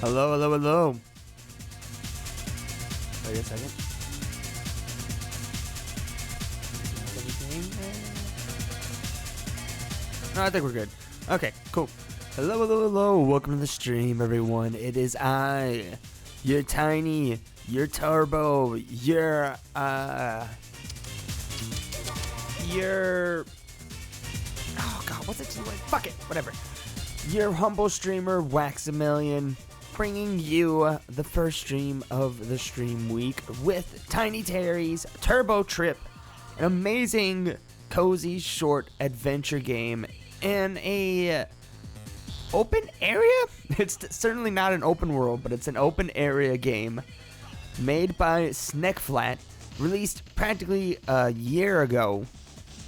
Hello, hello, hello. Wait a second. No, I think we're good. Okay, cool. Hello, hello, hello. Welcome to the stream, everyone. It is I, your Tiny, your Turbo, your oh god, what's it doing? Fuck it, whatever. Your humble streamer, Waxamillion, bringing you the first stream of the stream week with Tiny Terry's Turbo Trip, an amazing, cozy, short adventure game in a open area? It's certainly not an open world, but it's an open area game made by Sneckflat, released practically a year ago.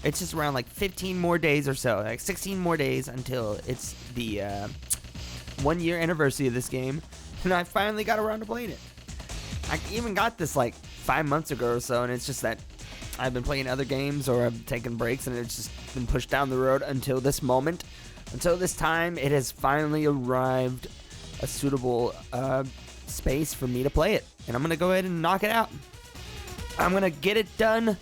It's just around like 15 more days or so, like 16 more days until it's the 1 year anniversary of this game, and I finally got around to playing it. I even got this like 5 months ago or so, and it's just that I've been playing other games or I've taken breaks, and it's just been pushed down the road until this moment. Until this time, it has finally arrived a suitable space for me to play it, and I'm gonna go ahead and knock it out. I'm gonna get it done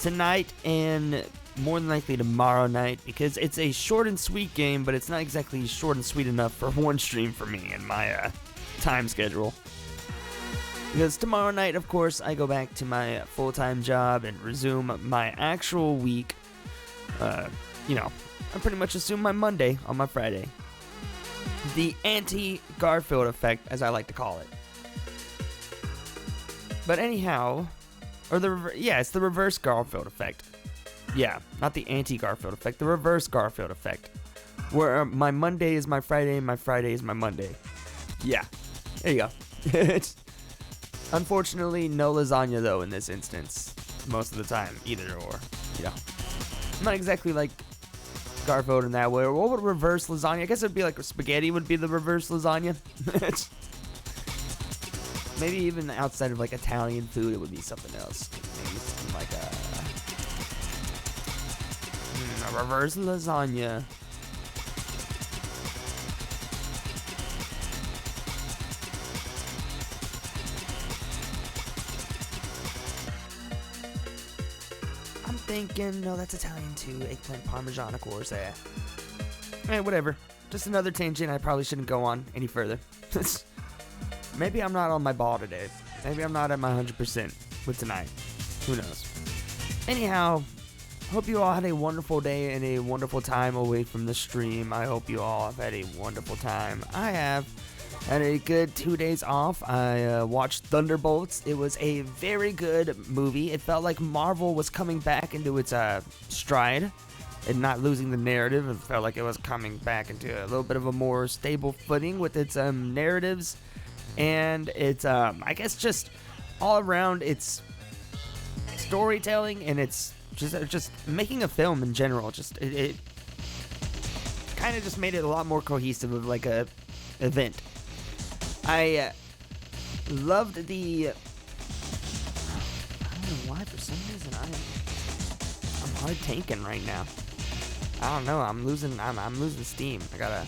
tonight and more than likely tomorrow night, because it's a short and sweet game, but it's not exactly short and sweet enough for one stream for me in my time schedule. Because tomorrow night, of course, I go back to my full-time job and resume my actual week. I pretty much assume my Monday on my Friday. The anti-Garfield effect, as I like to call it. But anyhow, it's the reverse Garfield effect. Yeah, not the anti-Garfield effect, the reverse Garfield effect. Where my Monday is my Friday and my Friday is my Monday. Yeah, there you go. Unfortunately, no lasagna though in this instance. Most of the time, either or. I'm not exactly like Garfield in that way. Or what would reverse lasagna? I guess it would be like spaghetti would be the reverse lasagna. Maybe even outside of like Italian food, it would be something else. Maybe something like a reverse lasagna. I'm thinking, no, that's Italian too. Eggplant parmesan, of course. Whatever. Just another tangent I probably shouldn't go on any further. Maybe I'm not on my ball today. Maybe I'm not at my 100% with tonight. Who knows? Anyhow, hope you all had a wonderful day and a wonderful time away from the stream. I hope you all have had a wonderful time. I have had a good 2 days off. I watched Thunderbolts. It was a very good movie. It felt like Marvel was coming back into its stride and not losing the narrative. It felt like it was coming back into a little bit of a more stable footing with its narratives. And it's, I guess, just all around its storytelling, and it's just making a film in general. Just it kind of just made it a lot more cohesive of like a event. I loved the. I don't know why, for some reason I'm hard tanking right now. I don't know. I'm losing steam. I gotta.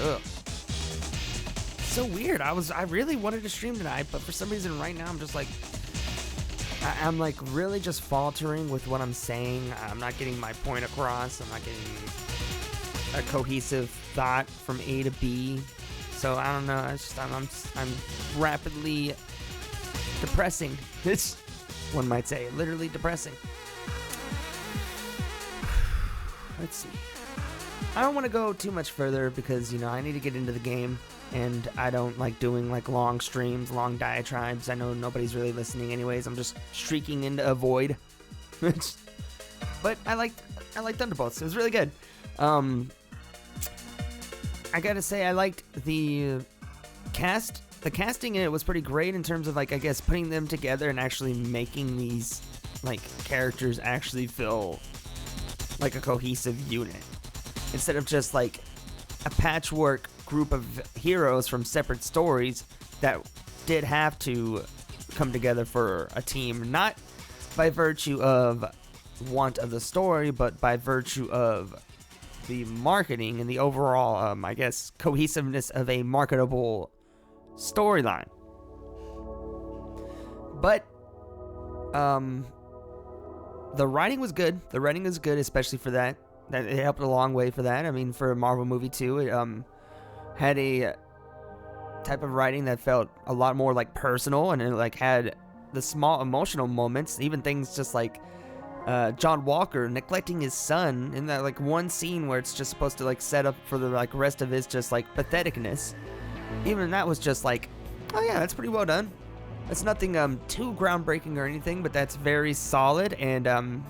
Ugh. So weird. I really wanted to stream tonight, but for some reason right now I'm just like I'm like really just faltering with what I'm saying. I'm not getting my point across. I'm not getting a cohesive thought from A to B. So I don't know. It's just I'm rapidly depressing. It's, one might say, literally depressing. Let's see. I don't want to go too much further because I need to get into the game. And I don't like doing like long streams, long diatribes. I know nobody's really listening anyways. I'm just streaking into a void. But I liked Thunderbolts. It was really good. I gotta say I liked the cast. The casting in it was pretty great in terms of like, I guess, putting them together and actually making these like characters actually feel like a cohesive unit. Instead of just like a patchwork group of heroes from separate stories that did have to come together for a team, not by virtue of want of the story, but by virtue of the marketing and the overall, I guess, cohesiveness of a marketable storyline. But the writing was good. The writing is good, especially for that. That it helped a long way for that. I mean, for a Marvel movie too, it had a type of writing that felt a lot more like personal, and it like had the small emotional moments, even things just like John Walker neglecting his son in that like one scene where it's just supposed to like set up for the like rest of his just like patheticness. Even that was just like, oh yeah, that's pretty well done. It's nothing too groundbreaking or anything, but that's very solid and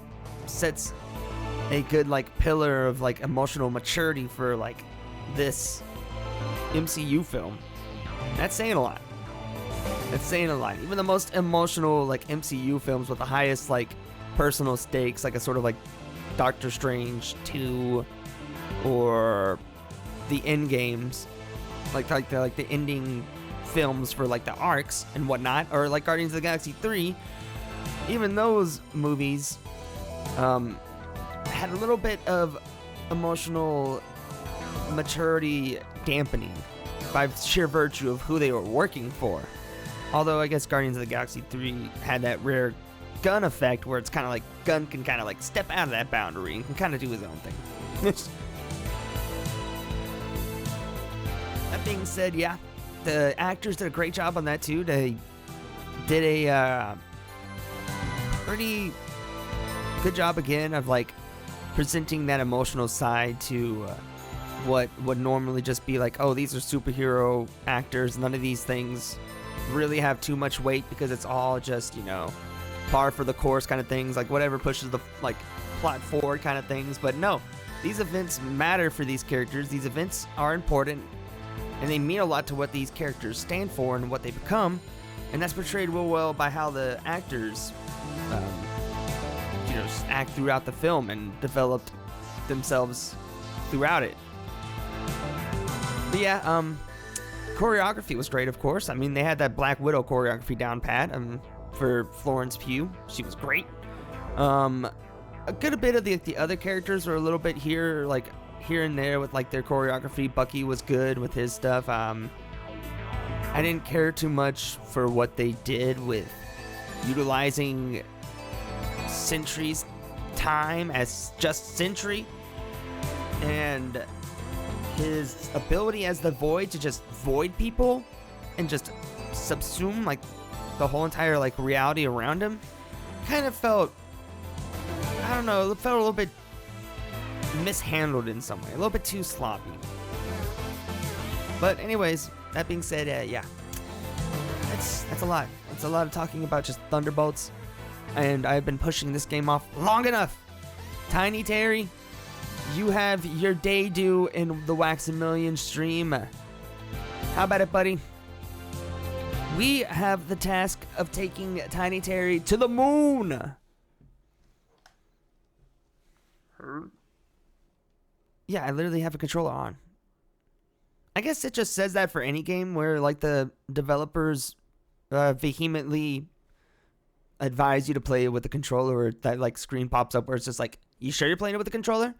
sets a good like pillar of like emotional maturity for like this MCU film. That's saying a lot. That's saying a lot. Even the most emotional like MCU films with the highest like personal stakes, like a sort of like Doctor Strange 2 or the end games, like the ending films for like the arcs and whatnot, or like Guardians of the Galaxy 3, even those movies had a little bit of emotional maturity dampening by sheer virtue of who they were working for. Although I guess Guardians of the Galaxy 3 had that rare Gun effect where it's kind of like Gun can kind of like step out of that boundary and can kind of do his own thing. That being said, yeah, the actors did a great job on that too. They did a pretty good job again of like presenting that emotional side to what would normally just be like, oh, these are superhero actors. None of these things really have too much weight because it's all just, you know, par for the course kind of things, like whatever pushes the like plot forward kind of things. But no, these events matter for these characters. These events are important, and they mean a lot to what these characters stand for and what they become, and that's portrayed real well by how the actors, act throughout the film and developed themselves throughout it. But yeah, choreography was great, of course. I mean, they had that Black Widow choreography down pat for Florence Pugh. She was great. A good bit of the other characters were a little bit here and there with like their choreography. Bucky was good with his stuff. I didn't care too much for what they did with utilizing Sentry's time as just Sentry and his ability as the Void to just void people and just subsume like the whole entire like reality around him. Kind of felt, I don't know, it felt a little bit mishandled in some way, a little bit too sloppy. But anyways, that being said, yeah, that's a lot. It's a lot of talking about just Thunderbolts, and I've been pushing this game off long enough. Tiny Terry, you have your day due in the Wax-A-Million stream. How about it, buddy? We have the task of taking Tiny Terry to the moon. Yeah, I literally have a controller on. I guess it just says that for any game where like the developers vehemently advise you to play it with the controller, or that like screen pops up where it's just like, you sure you're playing it with the controller?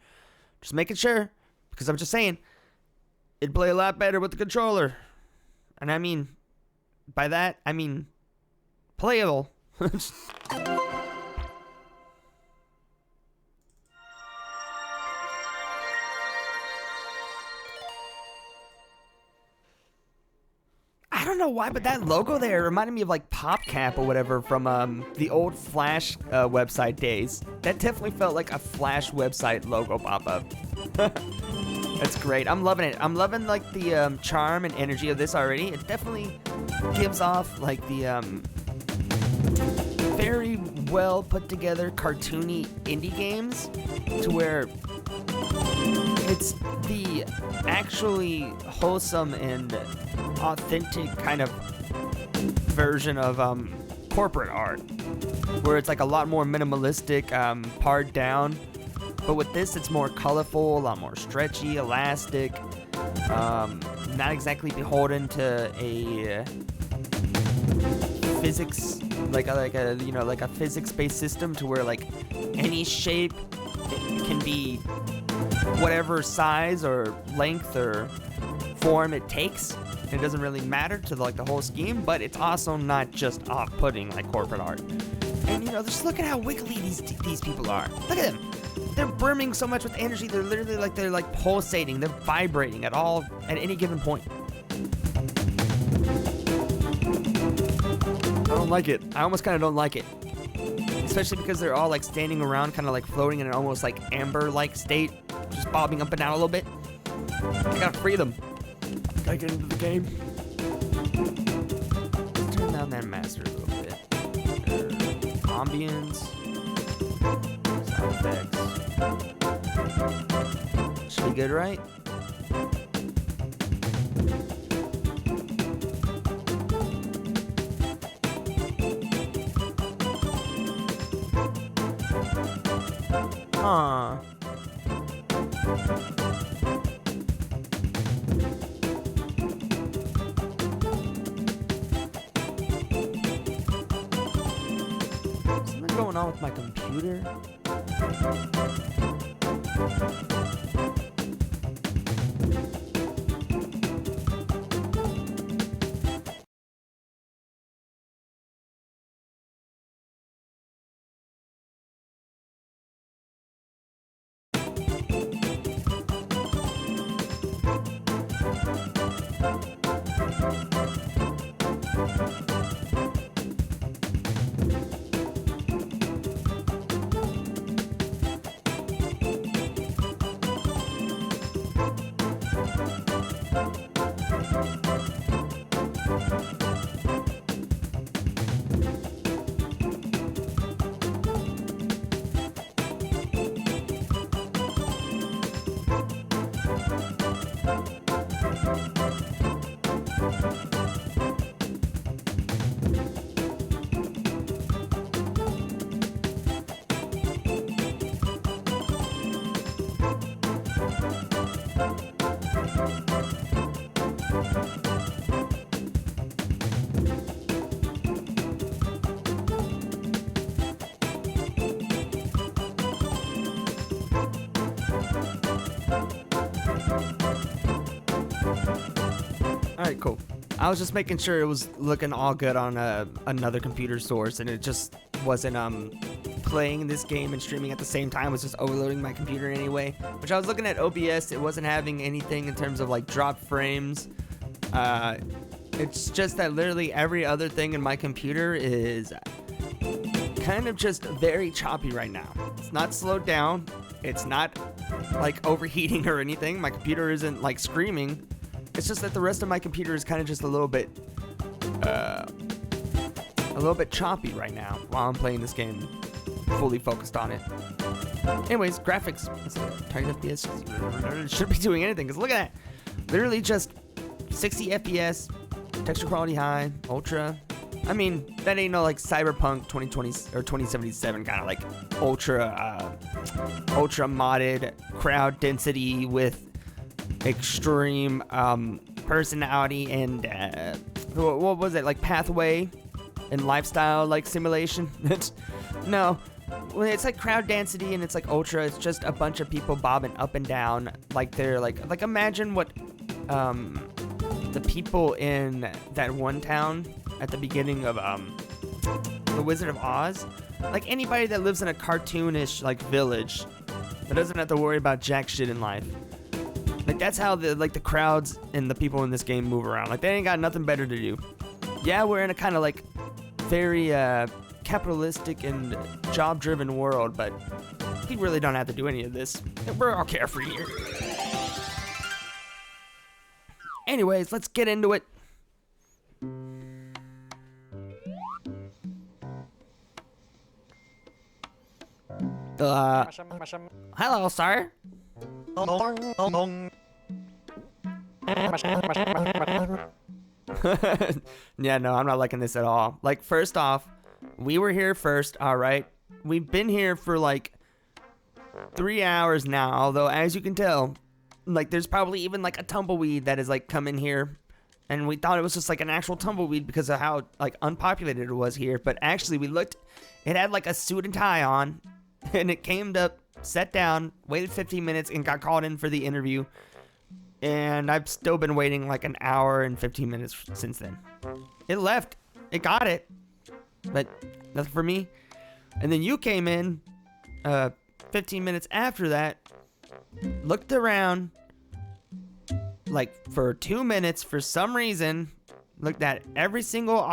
Just making sure, because I'm just saying it'd play a lot better with the controller. And I mean, by that I mean playable. I don't know why, but that logo there reminded me of like PopCap or whatever from the old Flash website days. That definitely felt like a Flash website logo pop-up. That's great. I'm loving it. I'm loving like the charm and energy of this already. It definitely gives off like the very well put together cartoony indie games, to where it's the actually wholesome and authentic kind of version of corporate art, where it's like a lot more minimalistic, pared down. But with this, it's more colorful, a lot more stretchy, elastic, not exactly beholden to a physics, like a you know, like a physics-based system to where like any shape can be whatever size or length or form it takes. It doesn't really matter to like the whole scheme, but it's also not just off-putting like corporate art. And you know, just look at how wiggly these people are. Look at them. They're brimming so much with energy. They're literally like they're like pulsating. They're vibrating at any given point. I don't like it. I almost kind of don't like it. Especially because they're all like standing around, kind of like floating in an almost like amber-like state, just bobbing up and down a little bit. I gotta free them. Gotta get into the game. Let's turn down that master a little bit. Ambience. Sound effects. Should be good, right? Huh. Something going on with my computer? Alright, cool. I was just making sure it was looking all good on another computer source, and it just wasn't playing this game and streaming at the same time. It was just overloading my computer anyway. Which I was looking at OBS, it wasn't having anything in terms of like drop frames. It's just that literally every other thing in my computer is kind of just very choppy right now. It's not slowed down. It's not like overheating or anything. My computer isn't like screaming. It's just that the rest of my computer is kind of just a little bit choppy right now while I'm playing this game, fully focused on it. Anyways, graphics. Target FPS should be doing anything, because look at that. Literally just 60 FPS, texture quality high, ultra. I mean, that ain't no like Cyberpunk 2020 or 2077 kind of like ultra modded crowd density with extreme personality and what was it, like pathway and lifestyle like simulation. No, when it's like crowd density and it's like ultra, it's just a bunch of people bobbing up and down like they're like imagine what the people in that one town at the beginning of The Wizard of Oz, like anybody that lives in a cartoonish like village that doesn't have to worry about jack shit in life. Like that's how the crowds and the people in this game move around. Like they ain't got nothing better to do. Yeah, we're in a kind of like very capitalistic and job-driven world, but we really don't have to do any of this. We're all carefree here. Anyways, let's get into it. Hello, sir. Yeah, no, I'm not liking this at all. Like, first off, we were here first, alright? We've been here for like 3 hours now, although as you can tell, like there's probably even like a tumbleweed that has like come in here and we thought it was just like an actual tumbleweed because of how like unpopulated it was here. But actually, we looked, it had like a suit and tie on, and it came up, sat down, waited 15 minutes, and got called in for the interview. And I've still been waiting like an hour and 15 minutes since then. It left. It got it. But nothing for me. And then you came in 15 minutes after that, looked around like for 2 minutes for some reason, looked at every single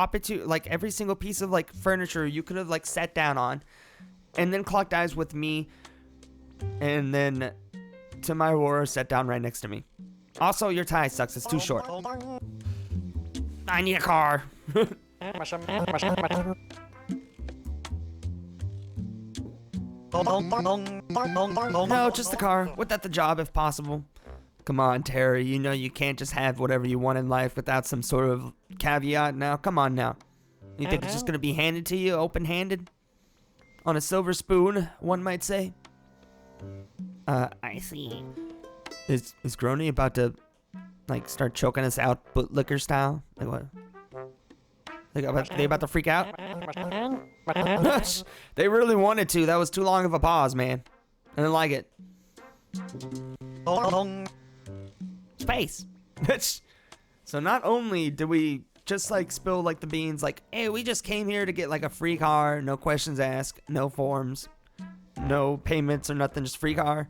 every single piece of like furniture you could have like sat down on, and then clocked eyes with me, and then to my horror sat down right next to me. Also, your tie sucks. It's too short. I need a car. No, just the car. Without the job, if possible. Come on, Terry. You know you can't just have whatever you want in life without some sort of caveat now. Come on now. You think it's just gonna be handed to you open-handed? On a silver spoon, one might say. I see. Is Grony about to, like, start choking us out bootlicker style? Like what? They about to freak out? They really wanted to. That was too long of a pause, man. I didn't like it. Space. So not only did we just like spill like the beans, like, hey, we just came here to get like a free car, no questions asked, no forms, no payments or nothing, just free car.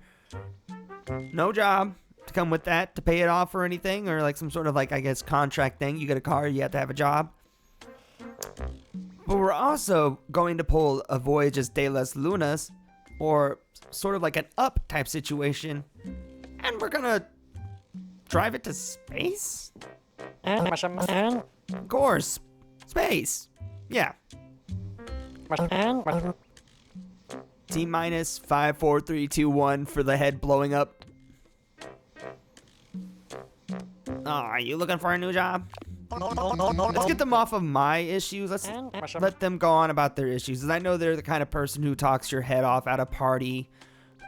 No job to come with that to pay it off or anything, or like some sort of like, I guess, contract thing. You get a car, you have to have a job. But we're also going to pull a Voyages de las Lunas, or sort of like an Up type situation, and we're gonna drive it to space? Of course. Space. Yeah. T minus 5, 4, 3, 2, 1 for the head blowing up. Oh, are you looking for a new job? Let's get them off of my issues. Let's let them go on about their issues. Because I know they're the kind of person who talks your head off at a party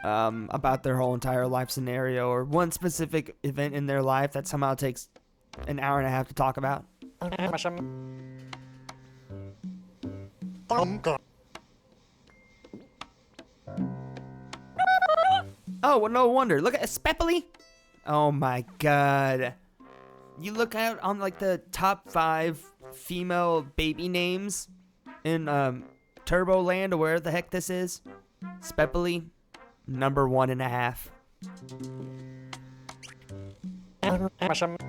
about their whole entire life scenario, or one specific event in their life that somehow takes an hour and a half to talk about. Oh, well, no wonder. Look at Spepoli. Oh my god. You look out on like the top 5 female baby names in Turbo Land, or where the heck this is. Spepoli, number 1.5.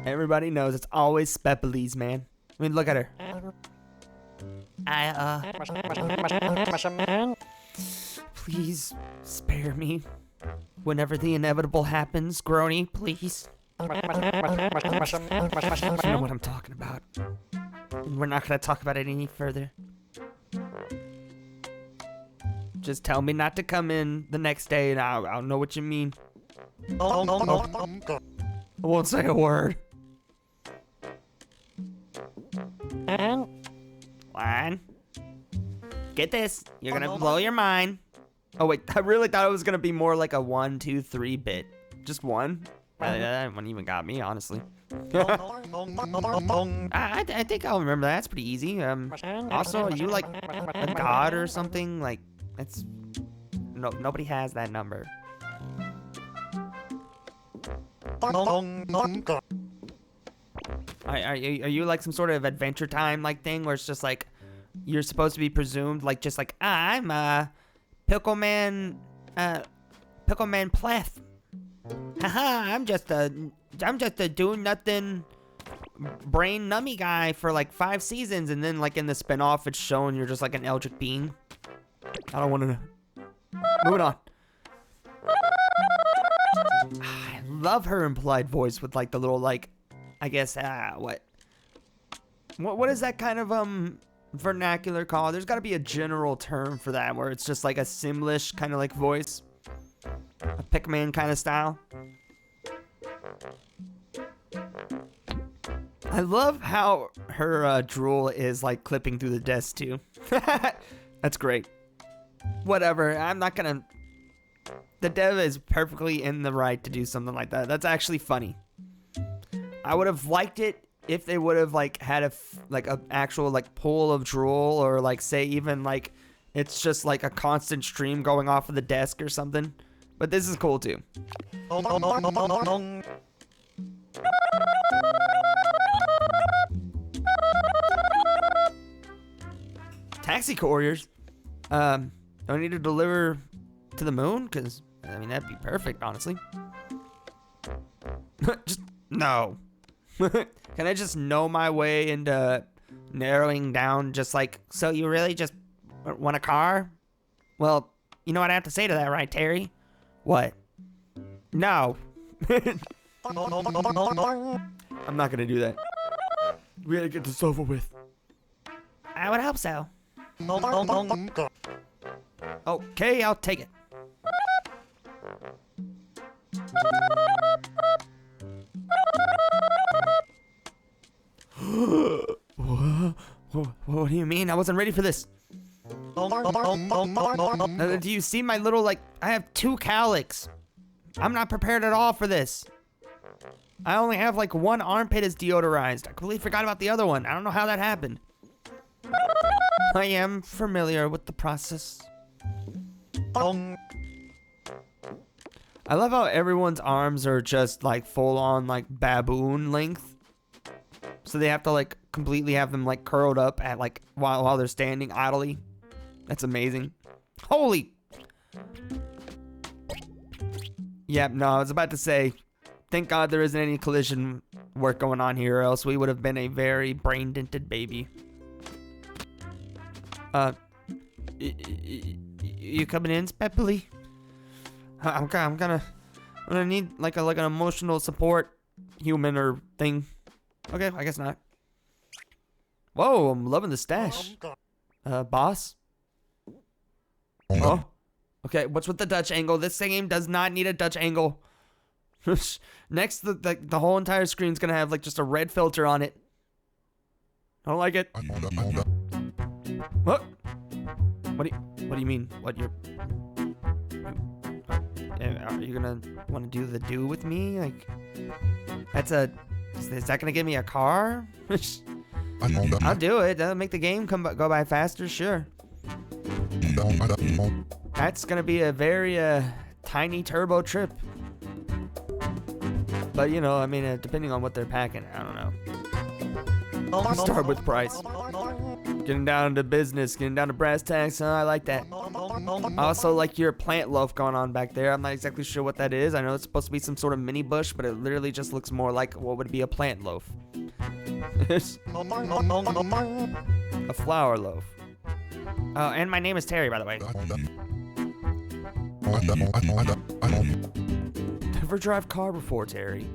Everybody knows it's always Spepoli's, man. I mean, look at her. Please spare me whenever the inevitable happens, Grony, please. You know what I'm talking about. We're not gonna talk about it any further. Just tell me not to come in the next day and I'll know what you mean. I won't say a word. One. Get this. You're gonna blow your mind. Oh wait, I really thought it was gonna be more like a 1, 2, 3 bit. Just one. That one even got me, honestly. I think I'll remember that. That's pretty easy. Also, are you like a god or something? Like, that's nobody has that number. Are you like some sort of Adventure Time like thing where it's just like you're supposed to be presumed like just like I'm Pickleman Pleth. Haha, I'm just a do nothing brain nummy guy for like 5 seasons, and then like in the spinoff it's shown you're just like an Eldritch being. I don't want to. Moving on. I love her implied voice with like the little like, I guess what is that kind of vernacular called? There's got to be a general term for that where it's just like a Simlish kind of like voice. A Pikmin kind of style. I love how her drool is like clipping through the desk too. That's great. Whatever, I'm not gonna... The dev is perfectly in the right to do something like that. That's actually funny. I would have liked it if they would have like had a actual like pool of drool, or like say even like it's just like a constant stream going off of the desk or something. But this is cool too. Taxi couriers? Don't need to deliver to the moon? Because, I mean, that'd be perfect, honestly. Just, no. Can I just know my way into narrowing down just like, so you really just want a car? Well, you know what I have to say to that, right, Terry? What? No. I'm not gonna do that. We gotta get this over with. I would hope so. Okay, I'll take it. What do you mean? I wasn't ready for this. Do you see my little, like, I have 2 cowlicks. I'm not prepared at all for this. I only have, like, 1 armpit is deodorized. I completely forgot about the other one. I don't know how that happened. I am familiar with the process. I love how everyone's arms are just, like, full-on, like, baboon length. So they have to, like, completely have them, like, curled up at, like, while they're standing idly. That's amazing. Holy! Yep, no, I was about to say, thank God there isn't any collision work going on here, or else we would have been a very brain-dented baby. You coming in, Speppily? I'm gonna need like an emotional support human or thing. Okay, I guess not. Whoa, I'm loving the stash. Boss? Oh, okay, what's with the Dutch angle? This game does not need a Dutch angle. Next, the whole entire screen's gonna have like just a red filter on it. I don't like it. What? What do you mean? What are you gonna want to do the do with me? Like, is that gonna give me a car? I'll do it. That'll make the game go by faster, sure. That's gonna be a very tiny turbo trip. But you know, I mean, depending on what they're packing, I don't know. Let's start with price. Getting down to business, getting down to brass tacks. I like that. Also, like your plant loaf going on back there. I'm not exactly sure what that is. I know it's supposed to be some sort of mini bush, but it literally just looks more like what would be a plant loaf. A flower loaf. Oh, and my name is Terry, by the way. Never drive car before, Terry.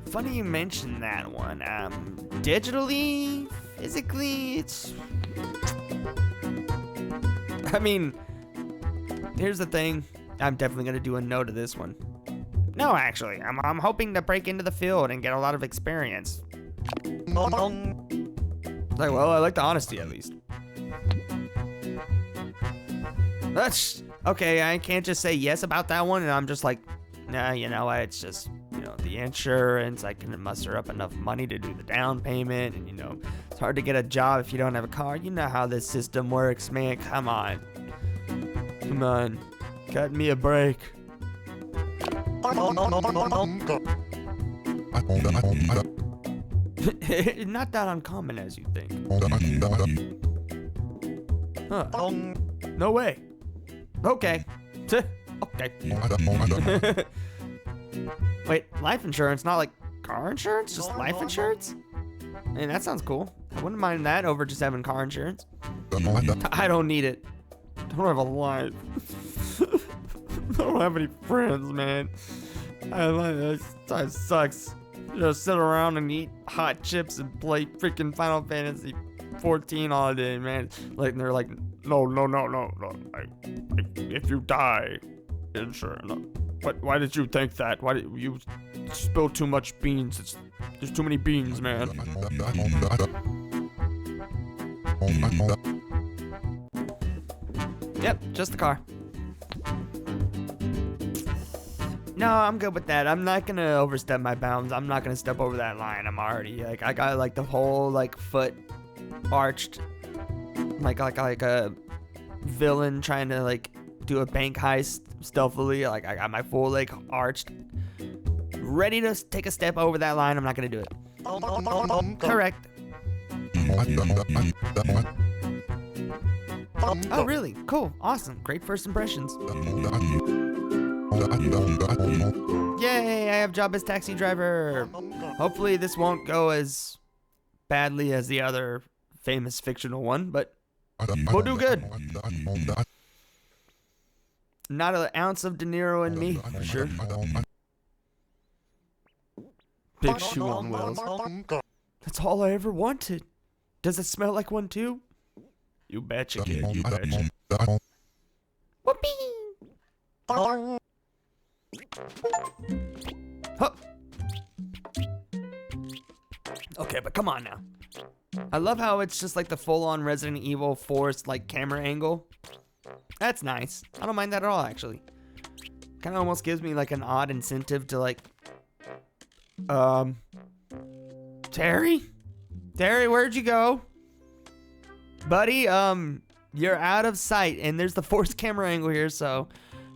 Funny you mentioned that one. Digitally, physically, it's... I mean, here's the thing. I'm definitely gonna do a no to this one. No, actually, I'm hoping to break into the field and get a lot of experience. Like, well, I like the honesty at least. That's okay. I can't just say yes about that one, and I'm just like, nah. You know, it's just, you know, the insurance. I can muster up enough money to do the down payment, and you know, it's hard to get a job if you don't have a car. You know how this system works, man. Come on, cut me a break. Not that uncommon as you think. Huh. No way. Okay. Okay. Wait, life insurance, not like car insurance? Just life insurance? I mean, that sounds cool. I wouldn't mind that over just having car insurance. I don't need it. I don't have a life. I don't have any friends, man. That sucks. Just sit around and eat hot chips and play freaking Final Fantasy 14 all day, man. Like, and they're like, no. If you die, insurance. But why did you think that? Why did you spill too much beans? There's too many beans, man. Yep, just the car. No, I'm good with that. I'm not gonna overstep my bounds. I'm not gonna step over that line. I'm already like I got like the whole like foot arched, like a villain trying to like do a bank heist stealthily. Like I got my full leg arched, ready to take a step over that line. I'm not gonna do it. Correct. Oh, really? Cool. Awesome. Great first impressions. Yay, I have job as taxi driver. Hopefully this won't go as badly as the other famous fictional one, but we'll do good. Not an ounce of De Niro in me, for sure. Big shoe on wheels. That's all I ever wanted. Does it smell like one too? You betcha, kid. You betcha. Whoopee! Huh. Okay, but come on now. I love how it's just like the full-on Resident Evil forced like camera angle. That's nice. I don't mind that at all, actually. Kind of almost gives me like an odd incentive to like, Terry, where'd you go, buddy? You're out of sight, and there's the forced camera angle here, so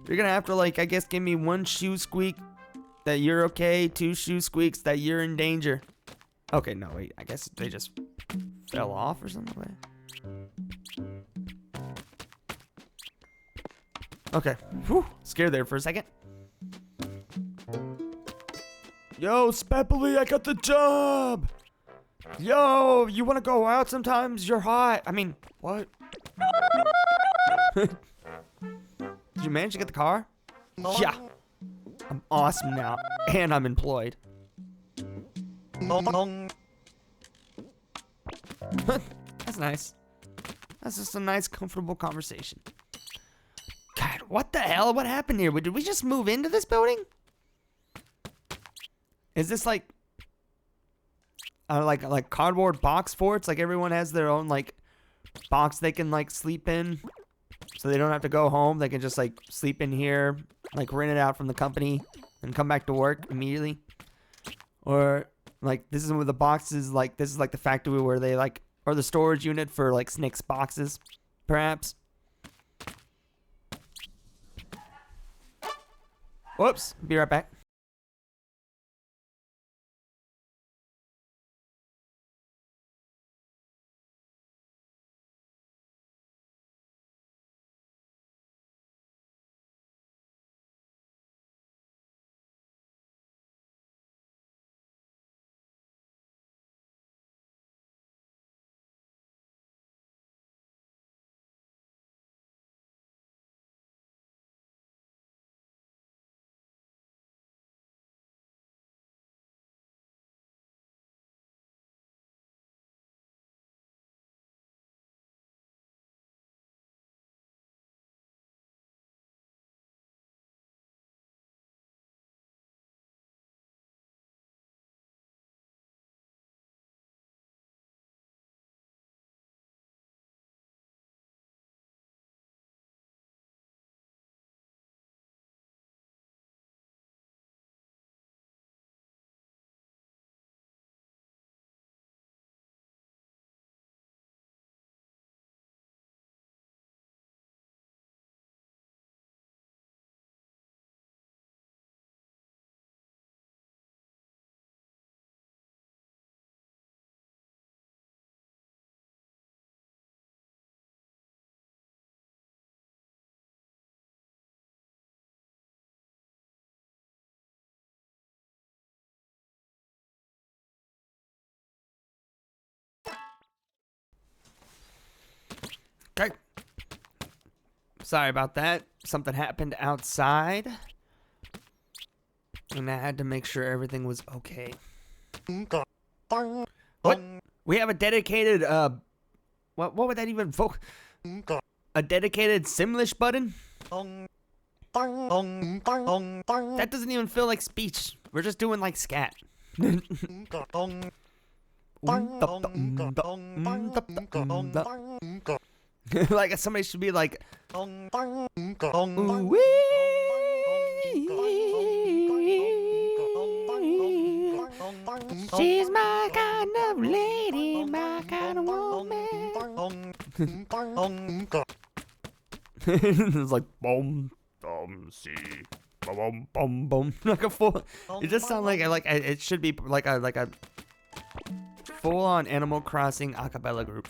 you're gonna have to like, I guess, give me one shoe squeak that you're okay, two shoe squeaks that you're in danger. Okay, no, wait, I guess they just fell off or something. Okay, whew, scared there for a second. Yo, Speppily, I got the job! Yo, you wanna go out sometimes? You're hot. I mean, what? Did you manage to get the car? Yeah. I'm awesome now, and I'm employed. That's nice. That's just a nice, comfortable conversation. God, what the hell? What happened here? Did we just move into this building? Is this like cardboard box forts? Like everyone has their own like box they can like sleep in, so they don't have to go home. They can just like sleep in here, like rent it out from the company, and come back to work immediately. Or like this is where the boxes, like this is like the factory where they like, or the storage unit for like Snick's boxes, perhaps. Whoops, be right back. Okay. Sorry about that. Something happened outside, and I had to make sure everything was okay. What? We have a dedicated, what would that even invoke? A dedicated Simlish button? That doesn't even feel like speech. We're just doing like scat. Like somebody should be like, ooh-wee. She's my kind of lady, my kind of woman. It's like boom, see, boom, boom, boom. Like a full. It just sounds like it should be like a full-on Animal Crossing acapella group.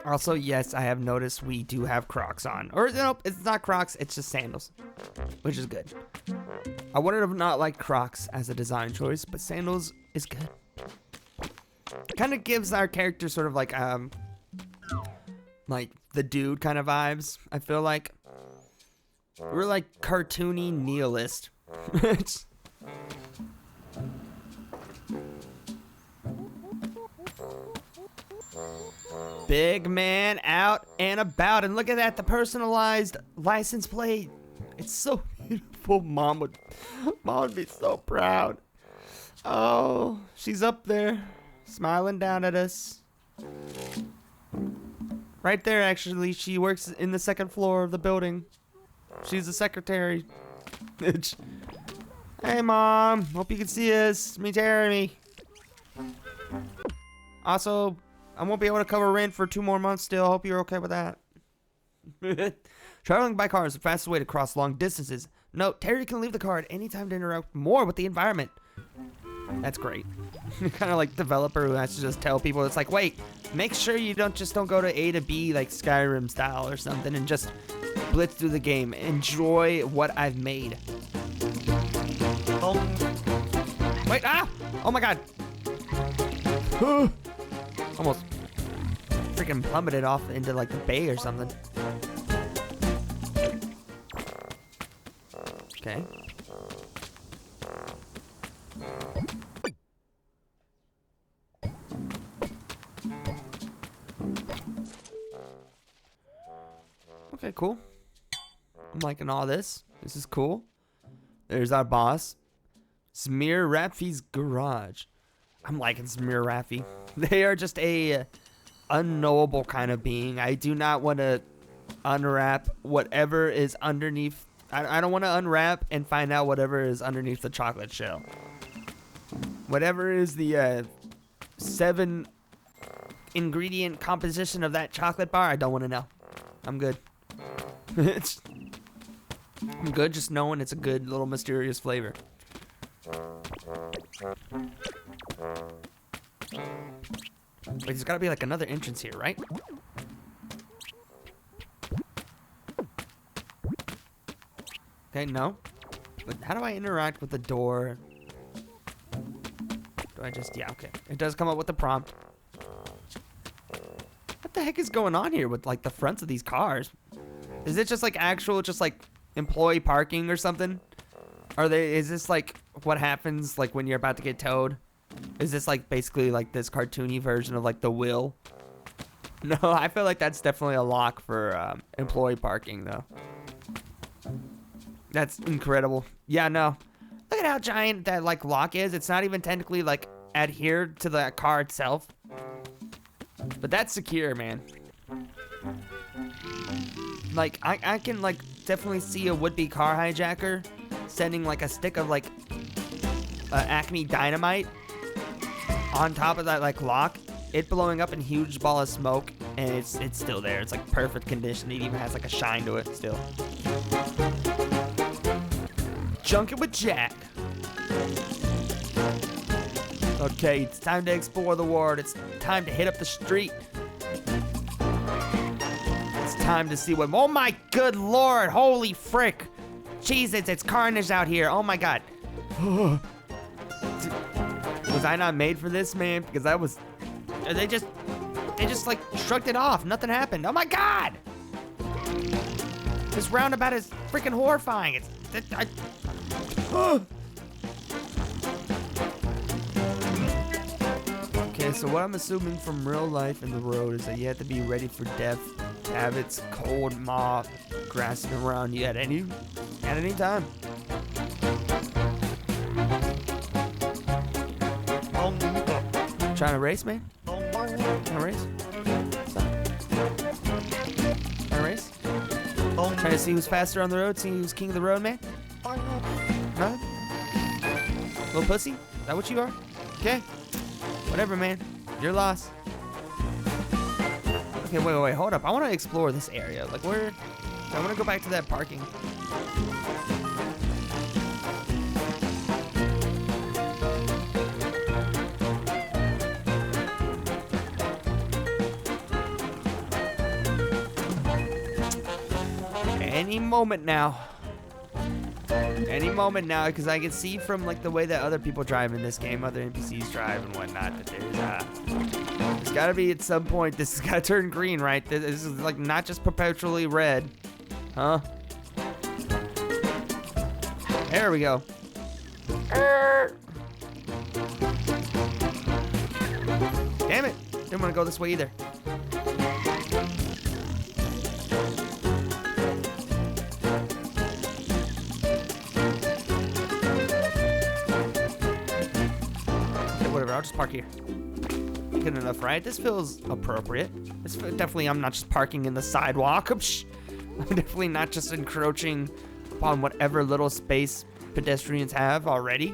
Also, yes, I have noticed we do have Crocs on. Or, nope, it's not Crocs, it's just sandals. Which is good. I would have not liked Crocs as a design choice, but sandals is good. Kind of gives our character sort of like the dude kind of vibes, I feel like. We're like cartoony nihilist. Big man out and about, and look at that, the personalized license plate. It's so beautiful. Mom would be so proud. Oh, she's up there smiling down at us. Right there, actually, she works in the second floor of the building. She's the secretary. Hey, Mom, hope you can see us. Me, Jeremy. Also, I won't be able to cover rent for 2 more months still. Hope you're okay with that. Traveling by car is the fastest way to cross long distances. Note, Terry can leave the car at any time to interact more with the environment. That's great. Kind of like developer who has to just tell people, it's like, wait, make sure you don't go to A to B like Skyrim style or something and just blitz through the game. Enjoy what I've made. Wait, oh my god. Almost freaking plummeted off into like the bay or something. Okay. Okay, cool. I'm liking all this. This is cool. There's our boss. Samir Raffi's garage. I'm liking Samir Raffi. They are just a unknowable kind of being. I do not want to unwrap whatever is underneath. I don't want to unwrap and find out whatever is underneath the chocolate shell. Whatever is the 7 ingredient composition of that chocolate bar, I don't want to know. I'm good. I'm good just knowing it's a good little mysterious flavor. Wait, there's gotta be like another entrance here, right? Okay, no. But how do I interact with the door? Do I just, yeah, okay. It does come up with the prompt. What the heck is going on here with like the fronts of these cars? Is it just like actual, just like employee parking or something? Is this like what happens like when you're about to get towed? Is this like basically like this cartoony version of like the Will? No, I feel like that's definitely a lock for employee parking though. That's incredible. Yeah, no. Look at how giant that like lock is. It's not even technically like adhered to the car itself. But that's secure, man. Like I can like definitely see a would-be car hijacker sending like a stick of like Acme dynamite on top of that like lock, it blowing up in huge ball of smoke, and it's still there. It's like perfect condition. It even has like a shine to it still. Junket with Jack. Okay, it's time to explore the world. It's time to hit up the street. It's time to see what. Oh my good lord! Holy frick! Jesus, it's carnage out here. Oh my god. Was I not made for this, man? Because I was. They just like shrugged it off. Nothing happened. Oh my god! This roundabout is freaking horrifying. Okay, so what I'm assuming from real life in the road is that you have to be ready for death, to have its cold maw grasping around you at any time. Trying to race, man? Trying to race? Trying to race? Trying to see who's faster on the road, see who's king of the road, man? Huh? Little pussy? Is that what you are? Okay. Whatever, man. Your loss. Okay, wait, hold up. I want to explore this area. Like, where... I want to go back to that parking. Any moment now. Any moment now, because I can see from like the way that other people drive in this game, other NPCs drive and whatnot, that there's gotta be at some point, this has gotta turn green, right? This is like not just perpetually red. Huh? There we go. Damn it. Didn't want to go this way either. I'll just park here. Good enough, right? This feels appropriate. This definitely, I'm not just parking in the sidewalk. I'm definitely not just encroaching upon whatever little space pedestrians have already.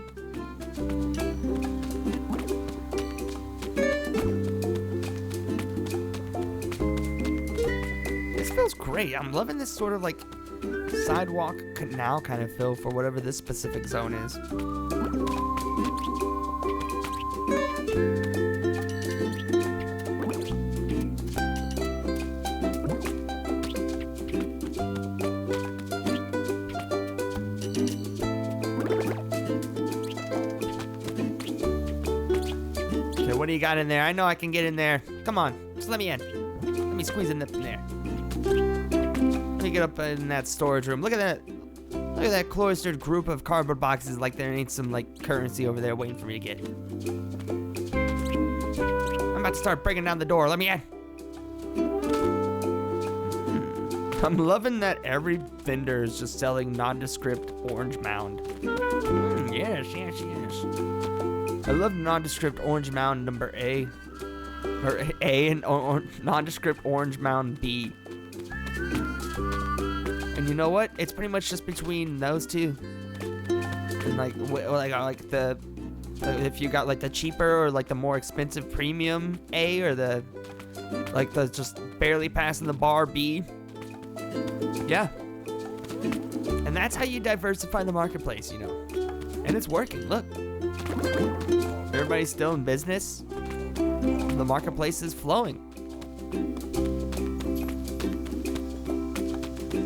This feels great. I'm loving this sort of like sidewalk canal kind of feel for whatever this specific zone is. What do you got in there? I know I can get in there. Come on, just let me in. Let me squeeze in there. Let me get up in that storage room. Look at that. Look at that cloistered group of cardboard boxes like there ain't some like currency over there waiting for me to get. I'm about to start breaking down the door. Let me in. I'm loving that every vendor is just selling nondescript orange mound. Yes. I love nondescript orange mound number A. Or A and nondescript orange mound B. And you know what? It's pretty much just between those two. And like the if you got like the cheaper or like the more expensive premium A or the just barely passing the bar B. Yeah. And that's how you diversify the marketplace, you know. And it's working. Look. Everybody's still in business. The marketplace is flowing.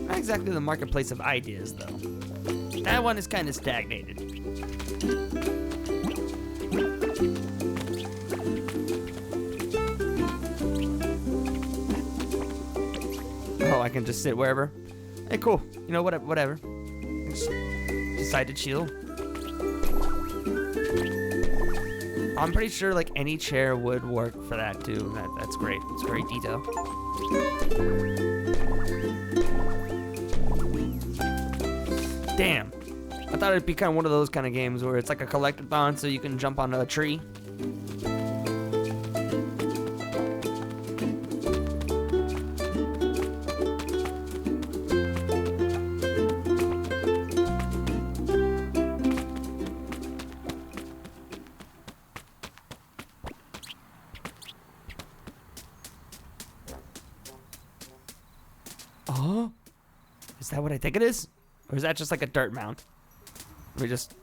Not exactly the marketplace of ideas, though. That one is kind of stagnated. Oh, I can just sit wherever. Hey, cool. You know, whatever. Just decide to chill. I'm pretty sure like any chair would work for that too. That's great. It's great detail. Damn. I thought it'd be kind of one of those kind of games where it's like a collectathon so you can jump onto a tree. Oh, is that what I think it is? Or is that just like a dirt mound? Let me just...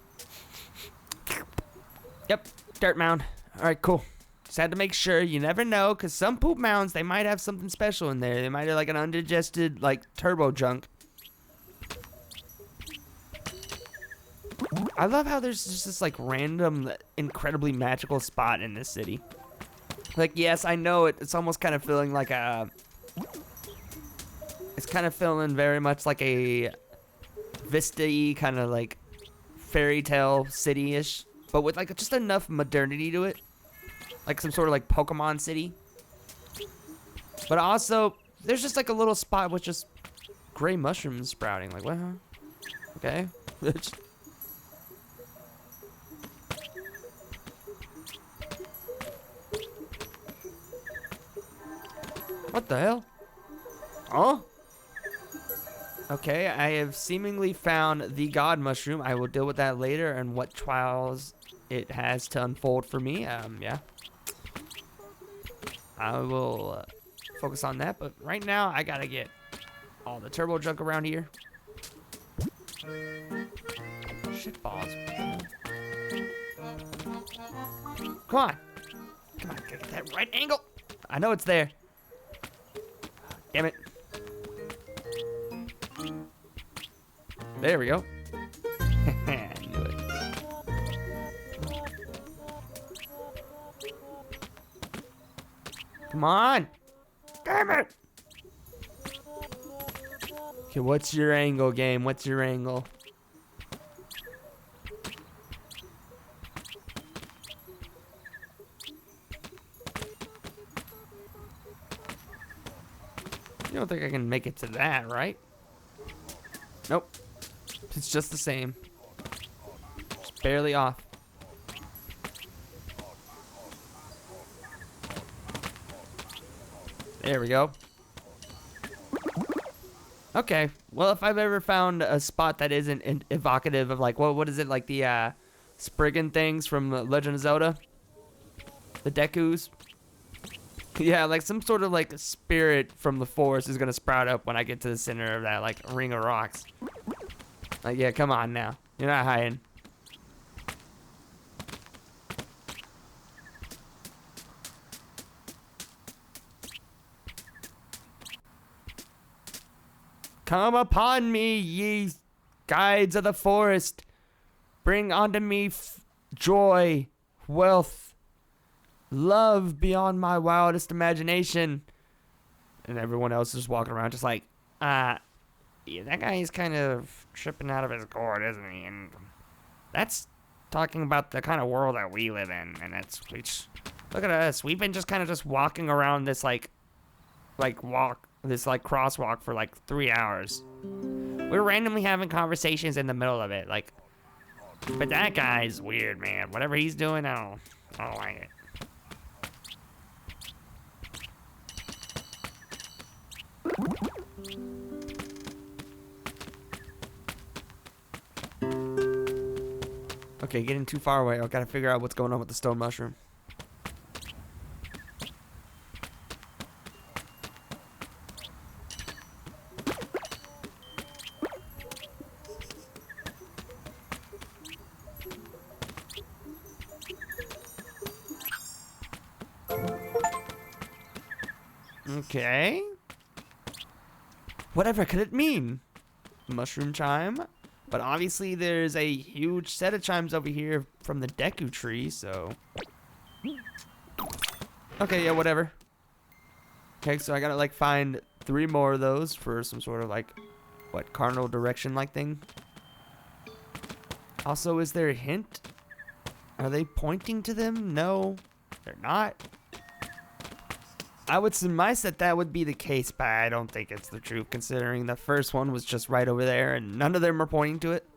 Yep, dirt mound. All right, cool. Just had to make sure. You never know, because some poop mounds, they might have something special in there. They might have like an undigested, like, turbo junk. I love how there's just this, like, random, incredibly magical spot in this city. Like, yes, I know it's almost kind of feeling like a... It's kind of feeling very much like a Vista-y kind of like fairy tale city-ish, but with like just enough modernity to it, like some sort of like Pokemon city. But also, there's just like a little spot with just gray mushrooms sprouting. Like what? Okay. What the hell? Oh. Okay, I have seemingly found the god mushroom. I will deal with that later and what trials it has to unfold for me. Yeah. I will focus on that, but right now I gotta get all the turbo junk around here. Shit balls. Come on. Come on, get that right angle. I know it's there. Damn it. There we go. I knew it. Come on. Damn it. Okay, what's your angle, game? What's your angle? You don't think I can make it to that, right? Nope. It's just the same. Just barely off. There we go. Okay. Well, if I've ever found a spot that isn't evocative of like, what is it, like the Spriggan things from Legend of Zelda? The Dekus? Yeah, like some sort of like spirit from the forest is gonna sprout up when I get to the center of that like ring of rocks. Like, yeah, come on now. You're not hiding. Come upon me, ye guides of the forest. Bring unto me joy, wealth, love beyond my wildest imagination. And everyone else is walking around just like, yeah, that guy is kind of tripping out of his gourd, isn't he? And that's talking about the kind of world that we live in. And it's, look at us. We've been just kind of just walking around this this crosswalk for like 3 hours. We're randomly having conversations in the middle of it. Like, but that guy's weird, man. Whatever he's doing, I don't like it. Okay, getting too far away. I gotta figure out what's going on with the stone mushroom. Okay. Whatever could it mean? Mushroom chime? But obviously there's a huge set of chimes over here from the Deku tree, so... Okay, yeah, whatever. Okay, so I gotta, like, find 3 more of those for some sort of, like, what, cardinal direction-like thing? Also, is there a hint? Are they pointing to them? No, they're not. I would surmise that that would be the case, but I don't think it's the truth, considering the first one was just right over there and none of them are pointing to it.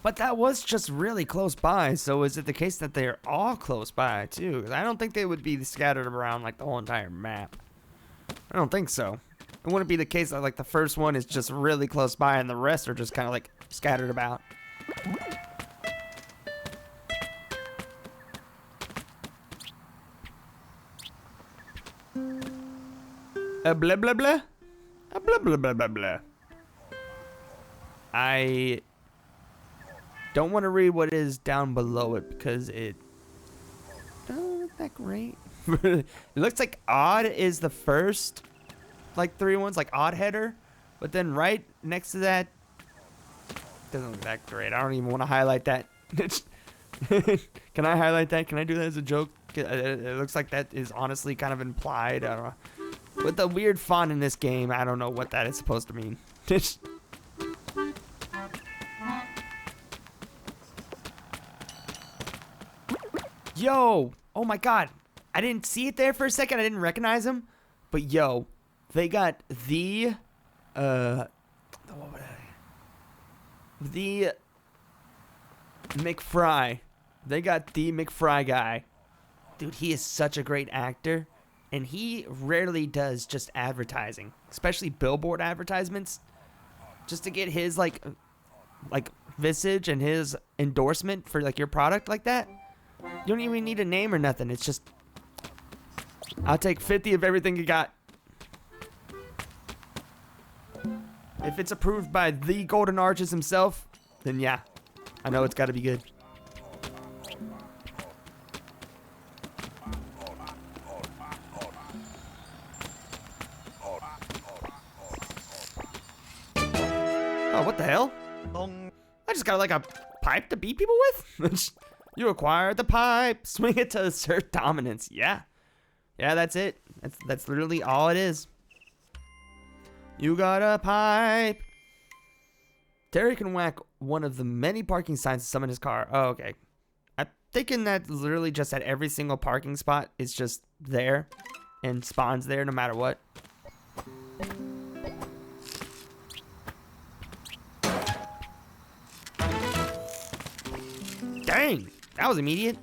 But that was just really close by, so is it the case that they're all close by, too? Because I don't think they would be scattered around, like, the whole entire map. I don't think so. It wouldn't be the case that, like, the first one is just really close by and the rest are just kind of, like, scattered about. Blah blah blah. Blah blah blah blah blah. I don't want to read what is down below it because it doesn't look that great. It looks like odd is the first, like 3 ones, like odd header, but then right next to that doesn't look that great. I don't even want to highlight that. Can I highlight that? Can I do that as a joke? It looks like that is honestly kind of implied. I don't know. With the weird font in this game, I don't know what that is supposed to mean. Yo! Oh my god. I didn't see it there for a second. I didn't recognize him. But yo, they got the McFry. They got the McFry guy. Dude, he is such a great actor. And he rarely does just advertising, especially billboard advertisements, just to get his like visage and his endorsement for like your product like that, you don't even need a name or nothing. It's just, I'll take 50 of everything you got. If it's approved by the Golden Arches himself, then yeah, I know it's got to be good. Oh, what the hell? I just got like a pipe to beat people with? You acquire the pipe, swing it to assert dominance. Yeah. Yeah, that's it. That's literally all it is. You got a pipe. Terry can whack one of the many parking signs to summon his car. Oh, okay. I'm thinking that literally just at every single parking spot is just there and spawns there no matter what. Dang, that was immediate.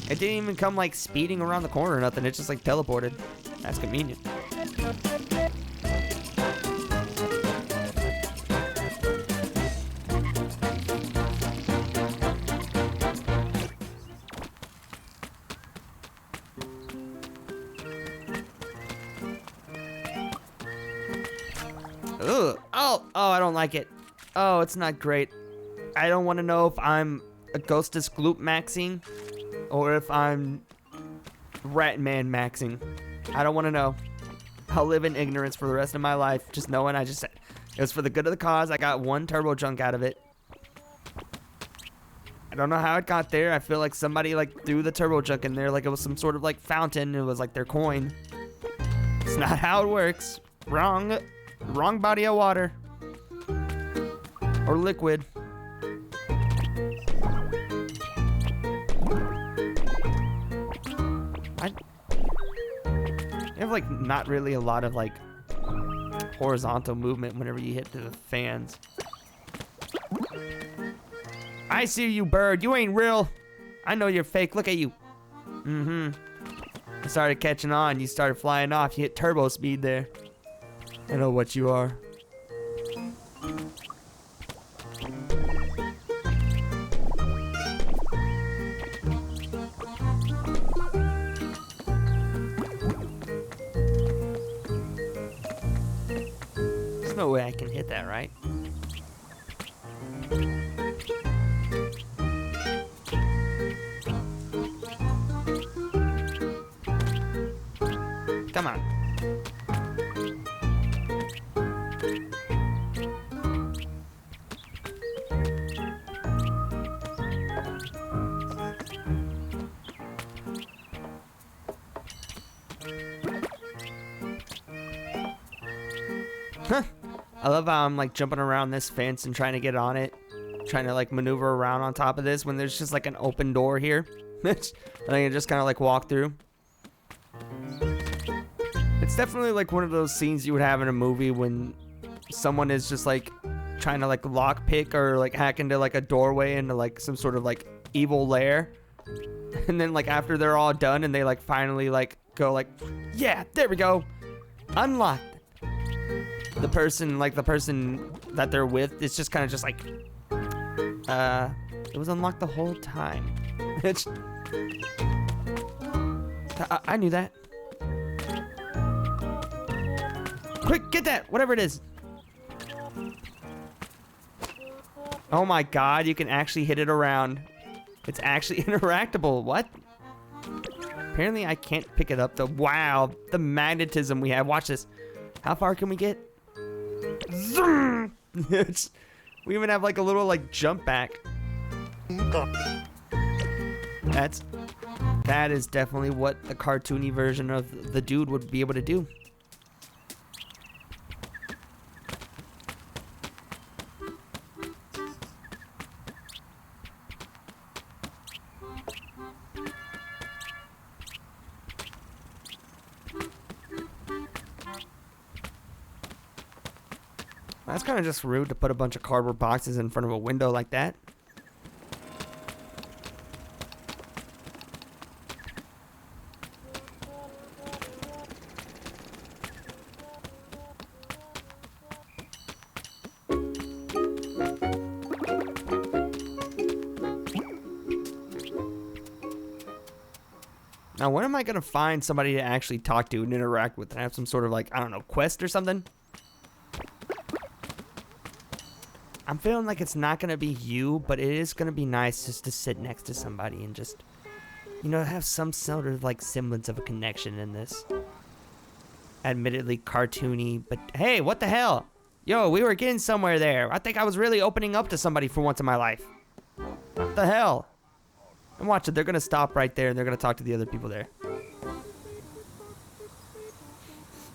It didn't even come like speeding around the corner or nothing. It just like teleported. That's convenient. Ugh. Oh, I don't like it. Oh, it's not great. I don't want to know if I'm a Ghostus Gloop maxing or if I'm Ratman maxing. I don't want to know. I'll live in ignorance for the rest of my life, just knowing it was for the good of the cause. I got one turbo junk out of it. I don't know how it got there. I feel like somebody like threw the turbo junk in there like it was some sort of like fountain. It was like their coin. It's not how it works. Wrong body of water or liquid. You have like not really a lot of like horizontal movement whenever you hit the fans. I see you, bird. You ain't real. I know you're fake. Look at you. I started catching on. You started flying off. You hit turbo speed there. I know what you are. There's no way I can hit that, right? Come on. I love how I'm like jumping around this fence and trying to get on it, trying to like maneuver around on top of this when there's just like an open door here. And I can just kind of like walk through. It's definitely like one of those scenes you would have in a movie when someone is just like trying to like lockpick or like hack into like a doorway into like some sort of like evil lair. And then like after they're all done and they like finally like go like, yeah, there we go. Unlocked. The person that they're with is just kind of just like, it was unlocked the whole time. It's, I knew that. Quick, get that, whatever it is. Oh my God, you can actually hit it around. It's actually interactable, what? Apparently I can't pick it up though. Wow, the magnetism we have. Watch this. How far can we get? Zoom! We even have like a little like jump back. That is definitely what the cartoony version of the dude would be able to do. That's kind of just rude to put a bunch of cardboard boxes in front of a window like that. Now, when am I gonna find somebody to actually talk to and interact with and have some sort of, like, I don't know, quest or something? I'm feeling like it's not gonna be you, but it is gonna be nice just to sit next to somebody and just, you know, have some sort of, like, semblance of a connection in this. Admittedly cartoony, but hey, what the hell? Yo, we were getting somewhere there. I think I was really opening up to somebody for once in my life. What the hell? And watch it, they're gonna stop right there and they're gonna talk to the other people there.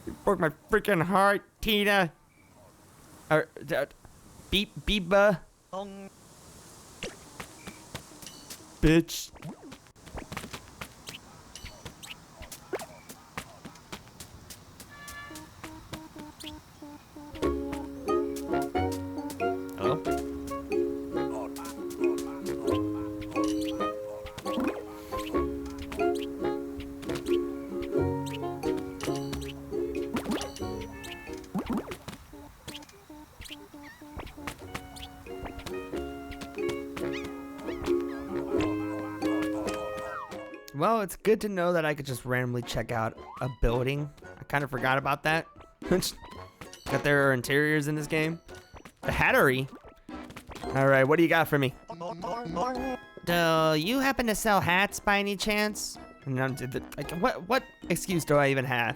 You broke my freaking heart, Tina. Biba. Bitch. Hello? Well, it's good to know that I could just randomly check out a building. I kind of forgot about that. That there are interiors in this game. The Hattery. Alright, what do you got for me? Do you happen to sell hats by any chance? Like, what excuse do I even have?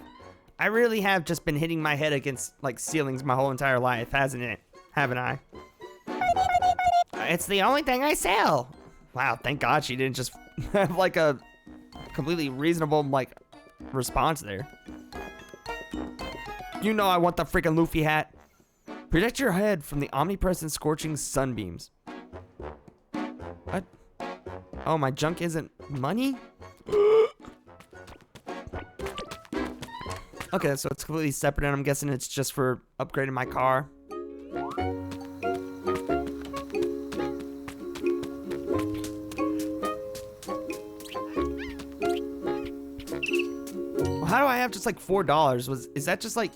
I really have just been hitting my head against, like, ceilings my whole entire life, hasn't it? Haven't I? It's the only thing I sell. Wow, thank God she didn't just have, like, a completely reasonable, like, response there. You know I want the freaking Luffy hat. Protect your head from the omnipresent scorching sunbeams. What? Oh, my junk isn't money? Okay, so it's completely separate, and I'm guessing it's just for upgrading my car. Well, how do I have just like $4? Is that just like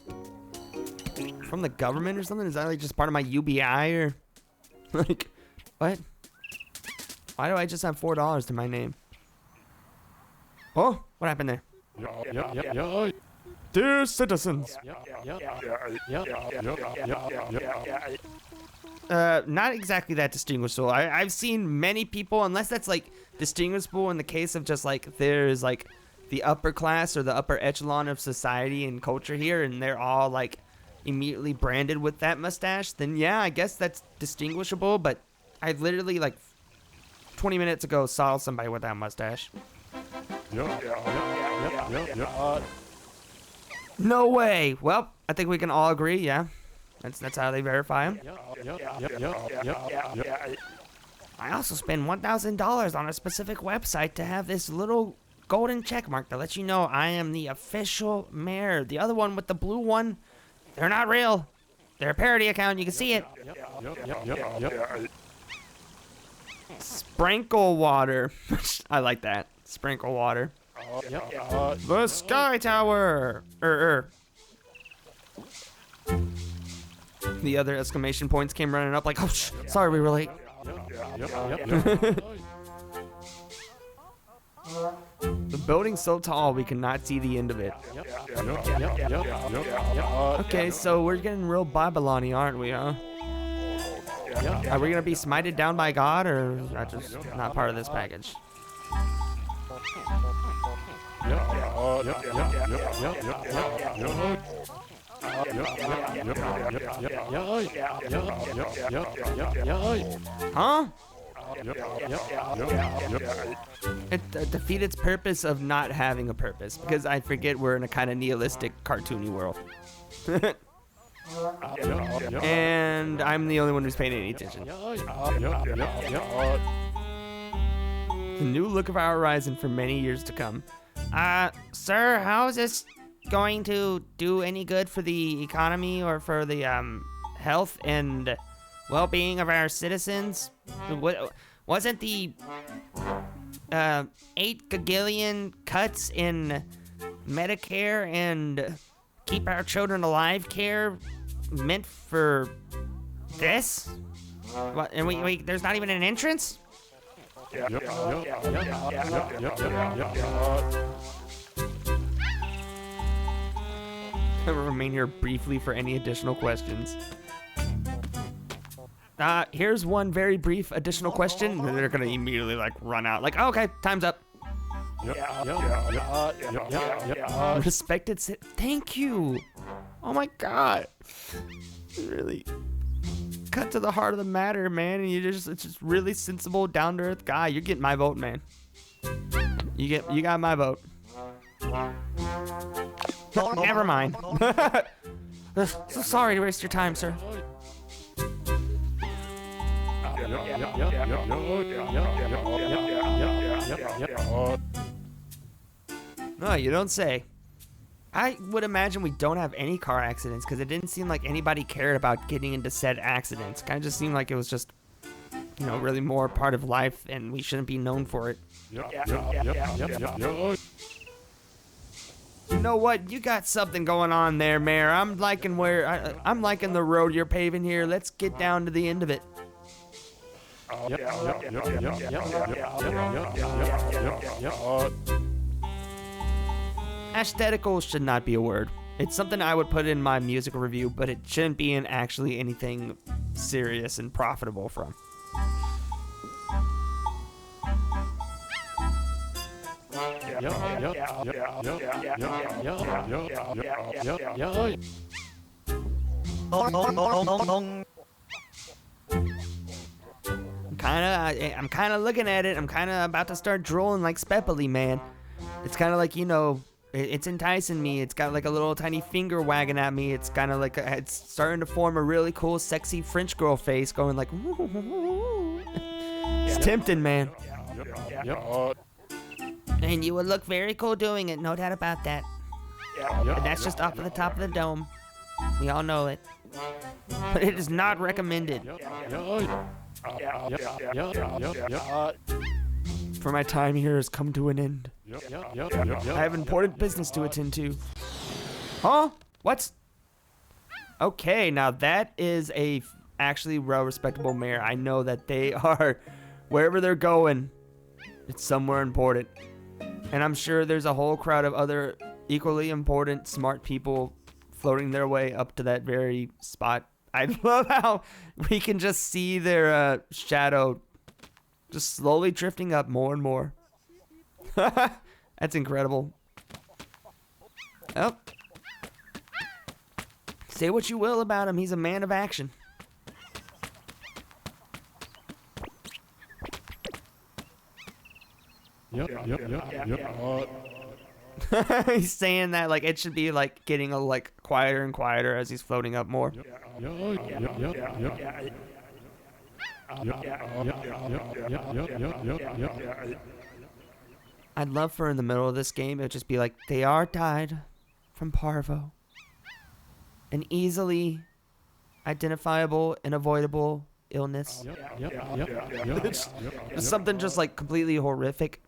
from the government or something? Is that like just part of my UBI or like what? Why do I just have $4 to my name? Oh, what happened there? Dear citizens. Not exactly that distinguishable. I've seen many people, unless that's like distinguishable in the case of just like there's like the upper class or the upper echelon of society and culture here, and they're all like immediately branded with that mustache, then yeah, I guess that's distinguishable, but I literally like 20 minutes ago saw somebody with that mustache. No way. Well, I think we can all agree, yeah. That's how they verify him. I also spend $1,000 on a specific website to have this little golden check mark that lets you know I am the official mayor. The other one with the blue one, they're not real. They're a parody account. You can see it. Sprinkle water. I like that. Sprinkle water. The Sky Tower. The other exclamation points came running up like, oh, sorry, we were late. The building's so tall we cannot see the end of it. Okay, so we're getting real Babylon-y, aren't we, huh? Are we gonna be smited down by God, or is that just not part of this package? Huh? It defeats its purpose of not having a purpose, because I forget we're in a kind of nihilistic, cartoony world. And I'm the only one who's paying any attention. The new look of our horizon for many years to come. Sir, how is this going to do any good for the economy or for the health and well-being of our citizens? Wasn't the 8 gagillion cuts in Medicare and keep our children alive care meant for this? What, and we there's not even an entrance? Remain here briefly for any additional questions. Here's one very brief additional question. They're gonna immediately like run out. Like, oh, okay, time's up. Respected. Thank you. Oh my God. Really cut to the heart of the matter, man. And it's just really sensible, down to earth guy. You're getting my vote, man. You got my vote. Never mind. So sorry to waste your time, sir. No, you don't say. I would imagine we don't have any car accidents because it didn't seem like anybody cared about getting into said accidents. Kind of just seemed like it was just, you know, really more part of life and we shouldn't be known for it. You know what? You got something going on there, Mayor. I'm liking the road you're paving here. Let's get down to the end of it. Aesthetical should not be a word. It's something I would put in my music review, but it shouldn't be in actually anything serious and profitable from. I'm kind of looking at it. I'm kind of about to start drooling like Speppily, man. It's kind of like, you know, it's enticing me. It's got like a little tiny finger wagging at me. It's kind of like it's starting to form a really cool, sexy French girl face, going like. It's tempting, man. And you would look very cool doing it, no doubt about that. But that's just off of the top of the dome. We all know it. But it is not recommended. For my time here has come to an end. I have important business to attend to. Huh? What's... Okay, now that is a actually well-respectable mayor. I know that they are... Wherever they're going, it's somewhere important. And I'm sure there's a whole crowd of other equally important, smart people floating their way up to that very spot. I love how we can just see their shadow just slowly drifting up more and more. That's incredible. Oh. Say what you will about him, he's a man of action. He's saying that like it should be like getting a like quieter and quieter as he's floating up more. I'd love for in the middle of this game it would just be like they are died from parvo, an easily identifiable and avoidable illness. It's something just like completely horrific.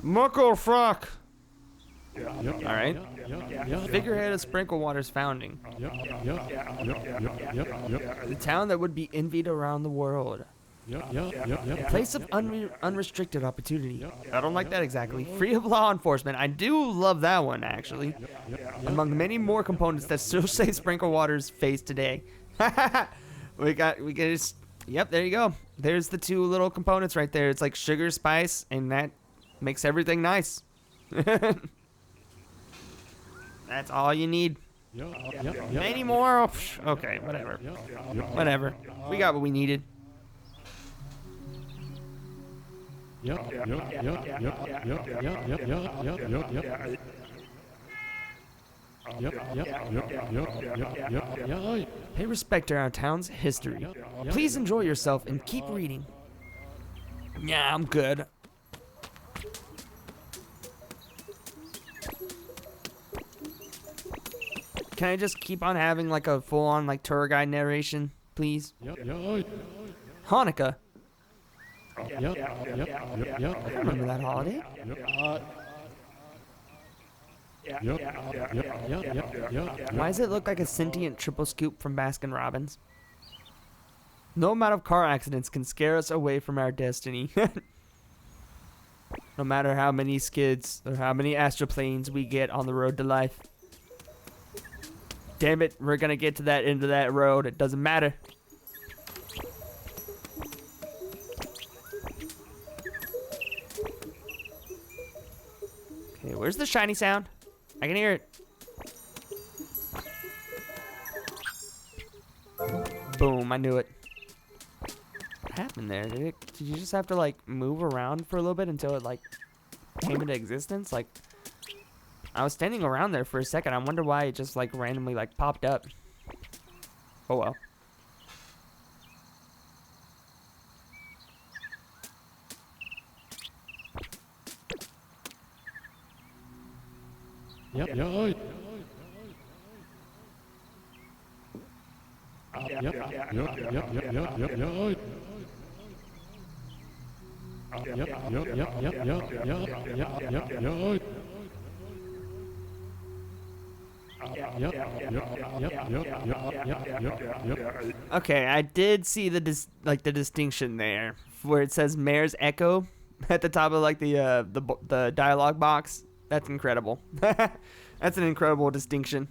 Muckle frock. All right. Figurehead of Sprinkle Water's founding. The town that would be envied around the world. A place of unrestricted opportunity. I don't like that exactly. Free of law enforcement. I do love that one, actually. Among many more components that still save Sprinkle Water's face today. we got just, yep, there you go. There's the two little components right there. It's like sugar, spice, and that makes everything nice. That's all you need. Any more? Okay, whatever. Whatever. We got what we needed. Pay respect to our town's history. Please enjoy yourself and keep reading. Yeah, I'm good. Can I just keep on having like a full-on like tour guide narration, please? Hanukkah. I remember that holiday. Why does it look like a sentient triple scoop from Baskin Robbins? No amount of car accidents can scare us away from our destiny. No matter how many skids or how many astroplanes we get on the road to life. Damn it, we're gonna get to that end of that road. It doesn't matter. Okay, where's the shiny sound? I can hear it. Boom, I knew it. What happened there? Did you just have to like move around for a little bit until it like came into existence? Like, I was standing around there for a second. I wonder why it just like randomly like popped up. Oh well. Okay, I did see the distinction there, where it says Mayor's Echo at the top of like the dialogue box. That's incredible. That's an incredible distinction.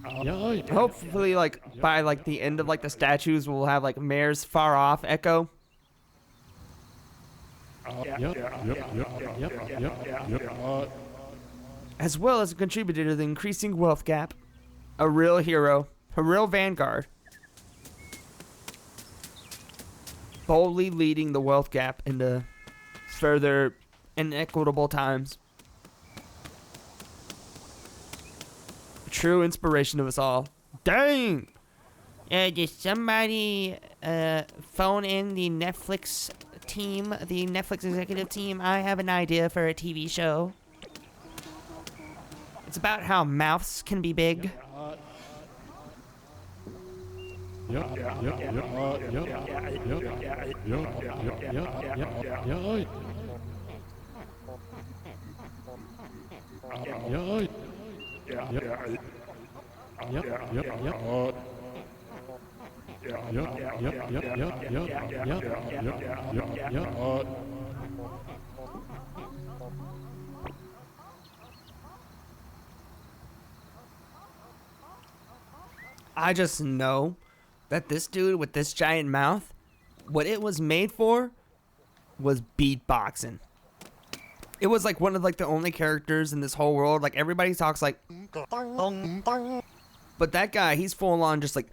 Hopefully, like by like the end of like the statues, we'll have like Mayor's Far Off Echo. As well as a contributor to the increasing wealth gap, a real hero, a real vanguard, boldly leading the wealth gap into further inequitable times. A true inspiration of us all. Dang! Did somebody phone in the Netflix team, the Netflix executive team? I have an idea for a TV show. It's about how mouths can be big. I just know that this dude with this giant mouth, what it was made for was beatboxing. It was like one of like the only characters in this whole world. Like everybody talks like, but that guy, he's full on just like.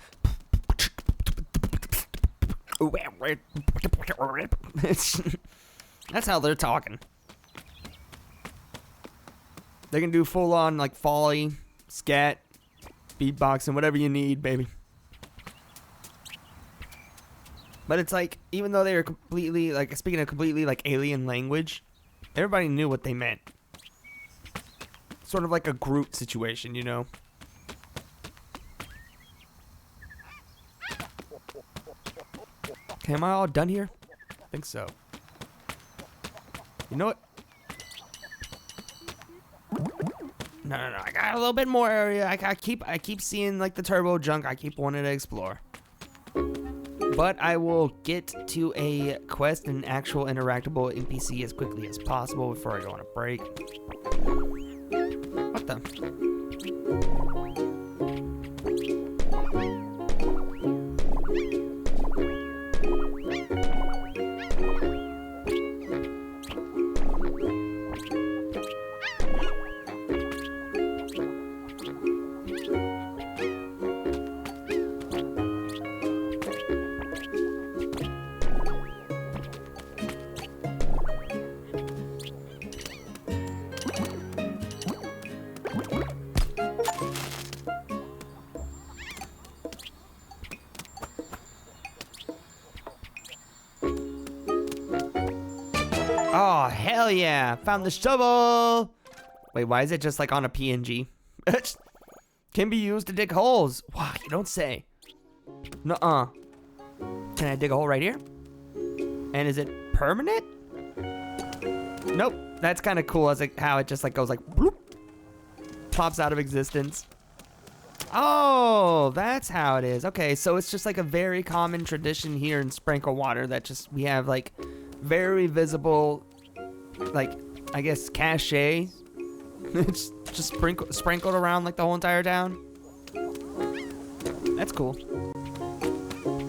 That's how they're talking. They can do full on like folly, scat, beatboxing, whatever you need, baby. But it's like, even though they were completely, like, speaking a completely, like, alien language, everybody knew what they meant. Sort of like a Groot situation, you know? Okay, am I all done here? I think so. You know what? No. I got a little bit more area. I keep seeing like the turbo junk. I keep wanting to explore. But I will get to a quest and actual interactable NPC as quickly as possible before I go on a break. What the? Oh, hell yeah. Found the shovel. Wait, why is it just like on a PNG? Can be used to dig holes. Wow, you don't say. Nuh-uh. Can I dig a hole right here? And is it permanent? Nope. That's kind of cool as like how it just like goes like bloop, pops out of existence. Oh, that's how it is. Okay, so it's just like a very common tradition here in Sprinkle Water that just we have like very visible, like I guess cachet. It's just sprinkled around like the whole entire town. That's cool.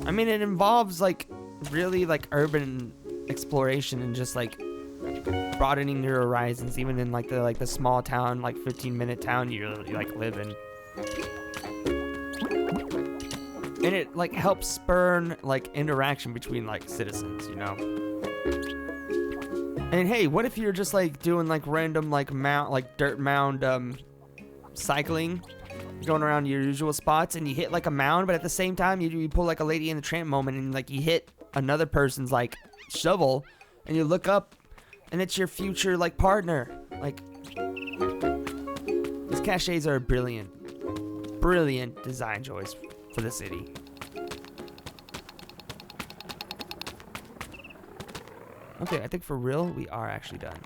I mean, it involves like really like urban exploration and just like broadening your horizons, even in like the small town, like 15-minute town you like live in. And it like helps spurn like interaction between like citizens, you know. And hey, what if you're just like doing like random like dirt mound cycling, going around your usual spots, and you hit like a mound, but at the same time you pull like a Lady in the Tramp moment, and like you hit another person's like shovel, and you look up, and it's your future like partner. Like these cachets are brilliant design choice for the city. Okay, I think for real, we are actually done.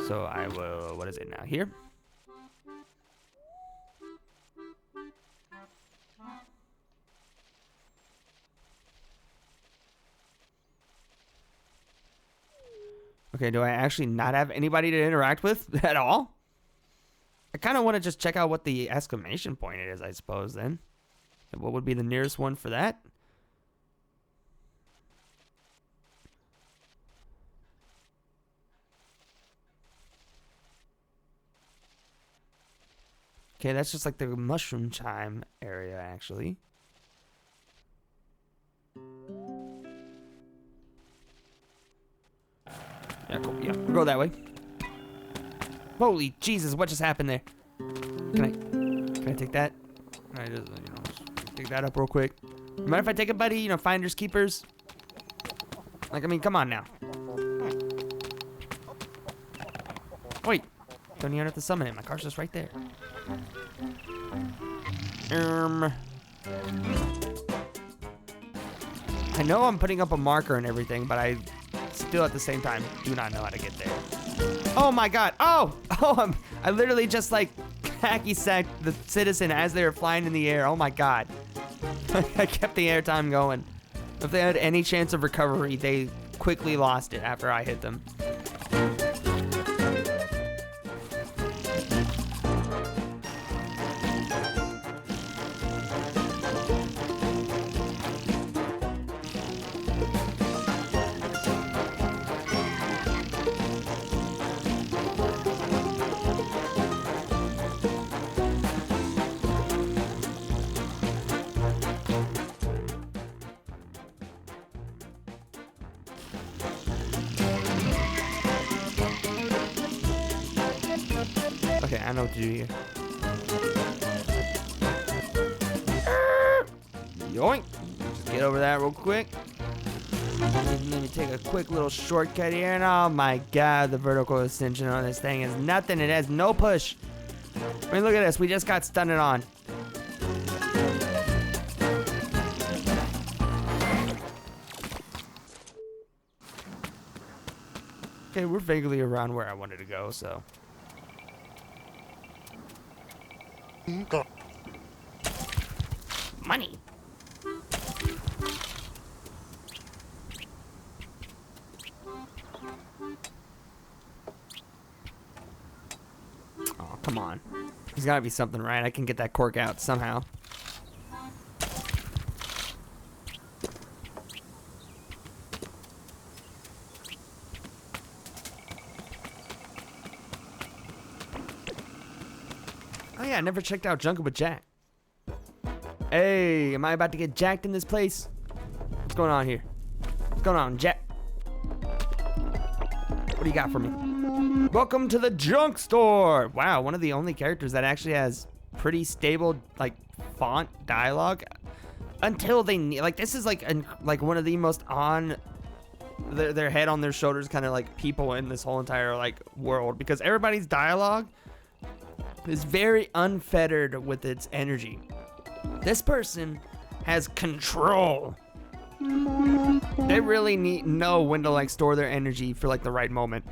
So I will, what is it now? Here? Okay, do I actually not have anybody to interact with at all? I kind of want to just check out what the exclamation point is, I suppose, then. What would be the nearest one for that? Okay, that's just like the mushroom chime area, actually. Yeah, cool. Yeah, we'll go that way. Holy Jesus, what just happened there? Can I take that? Can I just, just pick that up real quick? Mind if I take it, buddy? Finders keepers. Like, I mean, come on now. Wait, don't even have to summon it. My car's just right there. I know I'm putting up a marker and everything, but I still at the same time do not know how to get there. Oh my god. I literally just like hacky sacked the citizen as they were flying in the air. Oh my god. I kept the airtime going. If they had any chance of recovery, they quickly lost it after I hit them. Okay, I know what to do here. Yoink! Just get over that real quick. Let me take a quick little shortcut here, and oh my god, the vertical extension on this thing is nothing. It has no push. I mean, look at this. We just got stunned on. Okay, we're vaguely around where I wanted to go, so. Money. Oh, come on. There's gotta be something, right? I can get that cork out somehow. Oh yeah, I never checked out Jungle with Jack. Hey, am I about to get jacked in this place? What's going on here? What's going on, Jack? What do you got for me? Welcome to the junk store. Wow, one of the only characters that actually has pretty stable like font dialogue. Until they need, like, this is like one of the most on their head on their shoulders kind of like people in this whole entire like world, because everybody's dialogue is very unfettered with its energy. This person has control. They really know when to like store their energy for like the right moment.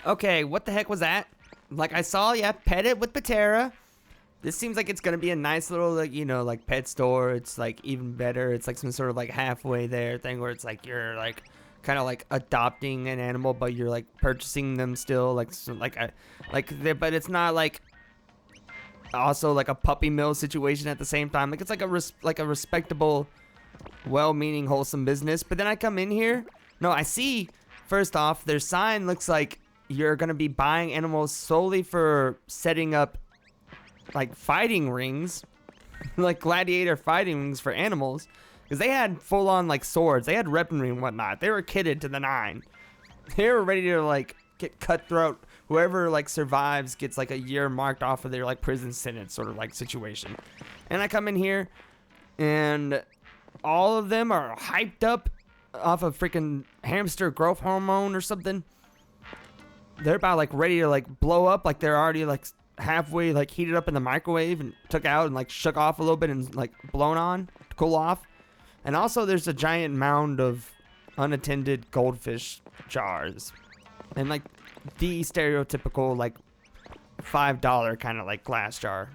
Okay, what the heck was that? Like I saw, yeah, pet it with Patera. This seems like it's gonna be a nice little, like, you know, like pet store. It's like even better. It's like some sort of like halfway there thing where it's like you're like kind of like adopting an animal, but you're like purchasing them still, like but it's not like also like a puppy mill situation at the same time. Like it's like a respectable, well-meaning, wholesome business. But then I come in here. No, I see. First off, their sign looks like you're gonna be buying animals solely for setting up like fighting rings, like gladiator fighting rings for animals, because they had full-on like swords, they had weaponry and whatnot. They were kitted to the nine. They were ready to like get cutthroat. Whoever like survives gets like a year marked off of their like prison sentence sort of like situation. And I come in here, and all of them are hyped up off of freaking hamster growth hormone or something. They're about like ready to like blow up, like they're already like halfway like heated up in the microwave and took out and like shook off a little bit and like blown on to cool off. And also there's a giant mound of unattended goldfish jars and like the stereotypical like $5 kind of like glass jar.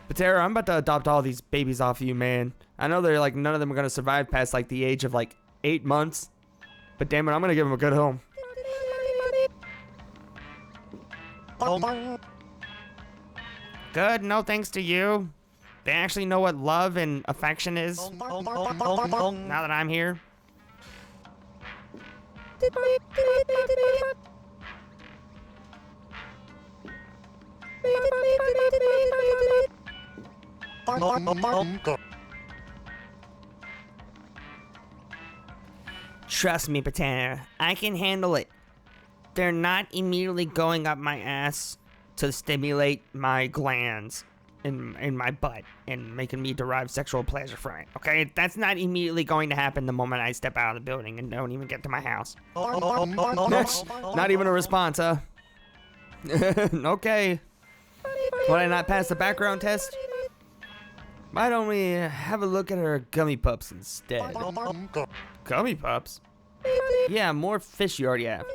Patera, I'm about to adopt all these babies off of you, man. I know they're like none of them are gonna survive past like the age of like 8 months, but damn it, I'm gonna give them a good home. Good, no thanks to you. They actually know what love and affection is. Now that I'm here. Trust me, Patana, I can handle it. They're not immediately going up my ass to stimulate my glands in my butt and making me derive sexual pleasure from it, okay? That's not immediately going to happen the moment I step out of the building and don't even get to my house. Not even a response, huh? Okay. Would I not pass the background test? Why don't we have a look at her gummy pups instead? Gummy pups? Yeah, more fish you already have.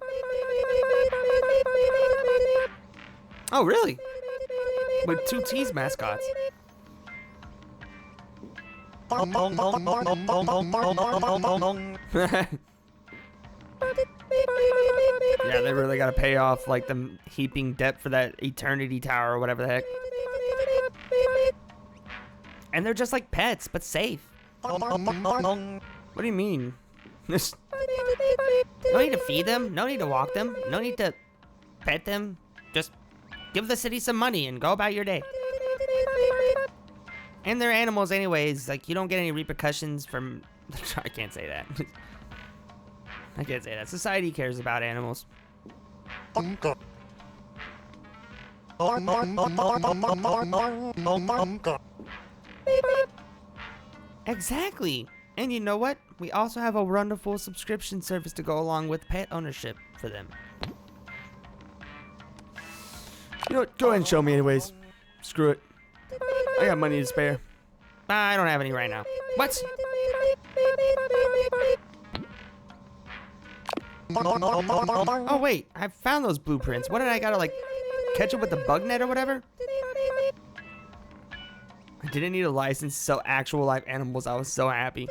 Oh, really? With 2 tease mascots. Yeah, they really gotta pay off like the heaping debt for that eternity tower or whatever the heck. And they're just like pets, but safe. What do you mean? No need to feed them, no need to walk them, no need to pet them. Just give the city some money and go about your day. And they're animals anyways, like you don't get any repercussions from... I can't say that. I can't say that. Society cares about animals. Exactly. And you know what? We also have a wonderful subscription service to go along with pet ownership for them. You know what? Go ahead and show me anyways. Screw it. I got money to spare. I don't have any right now. What? Oh wait, I found those blueprints. What did I gotta like catch up with the bug net or whatever? I didn't need a license to sell actual live animals. I was so happy.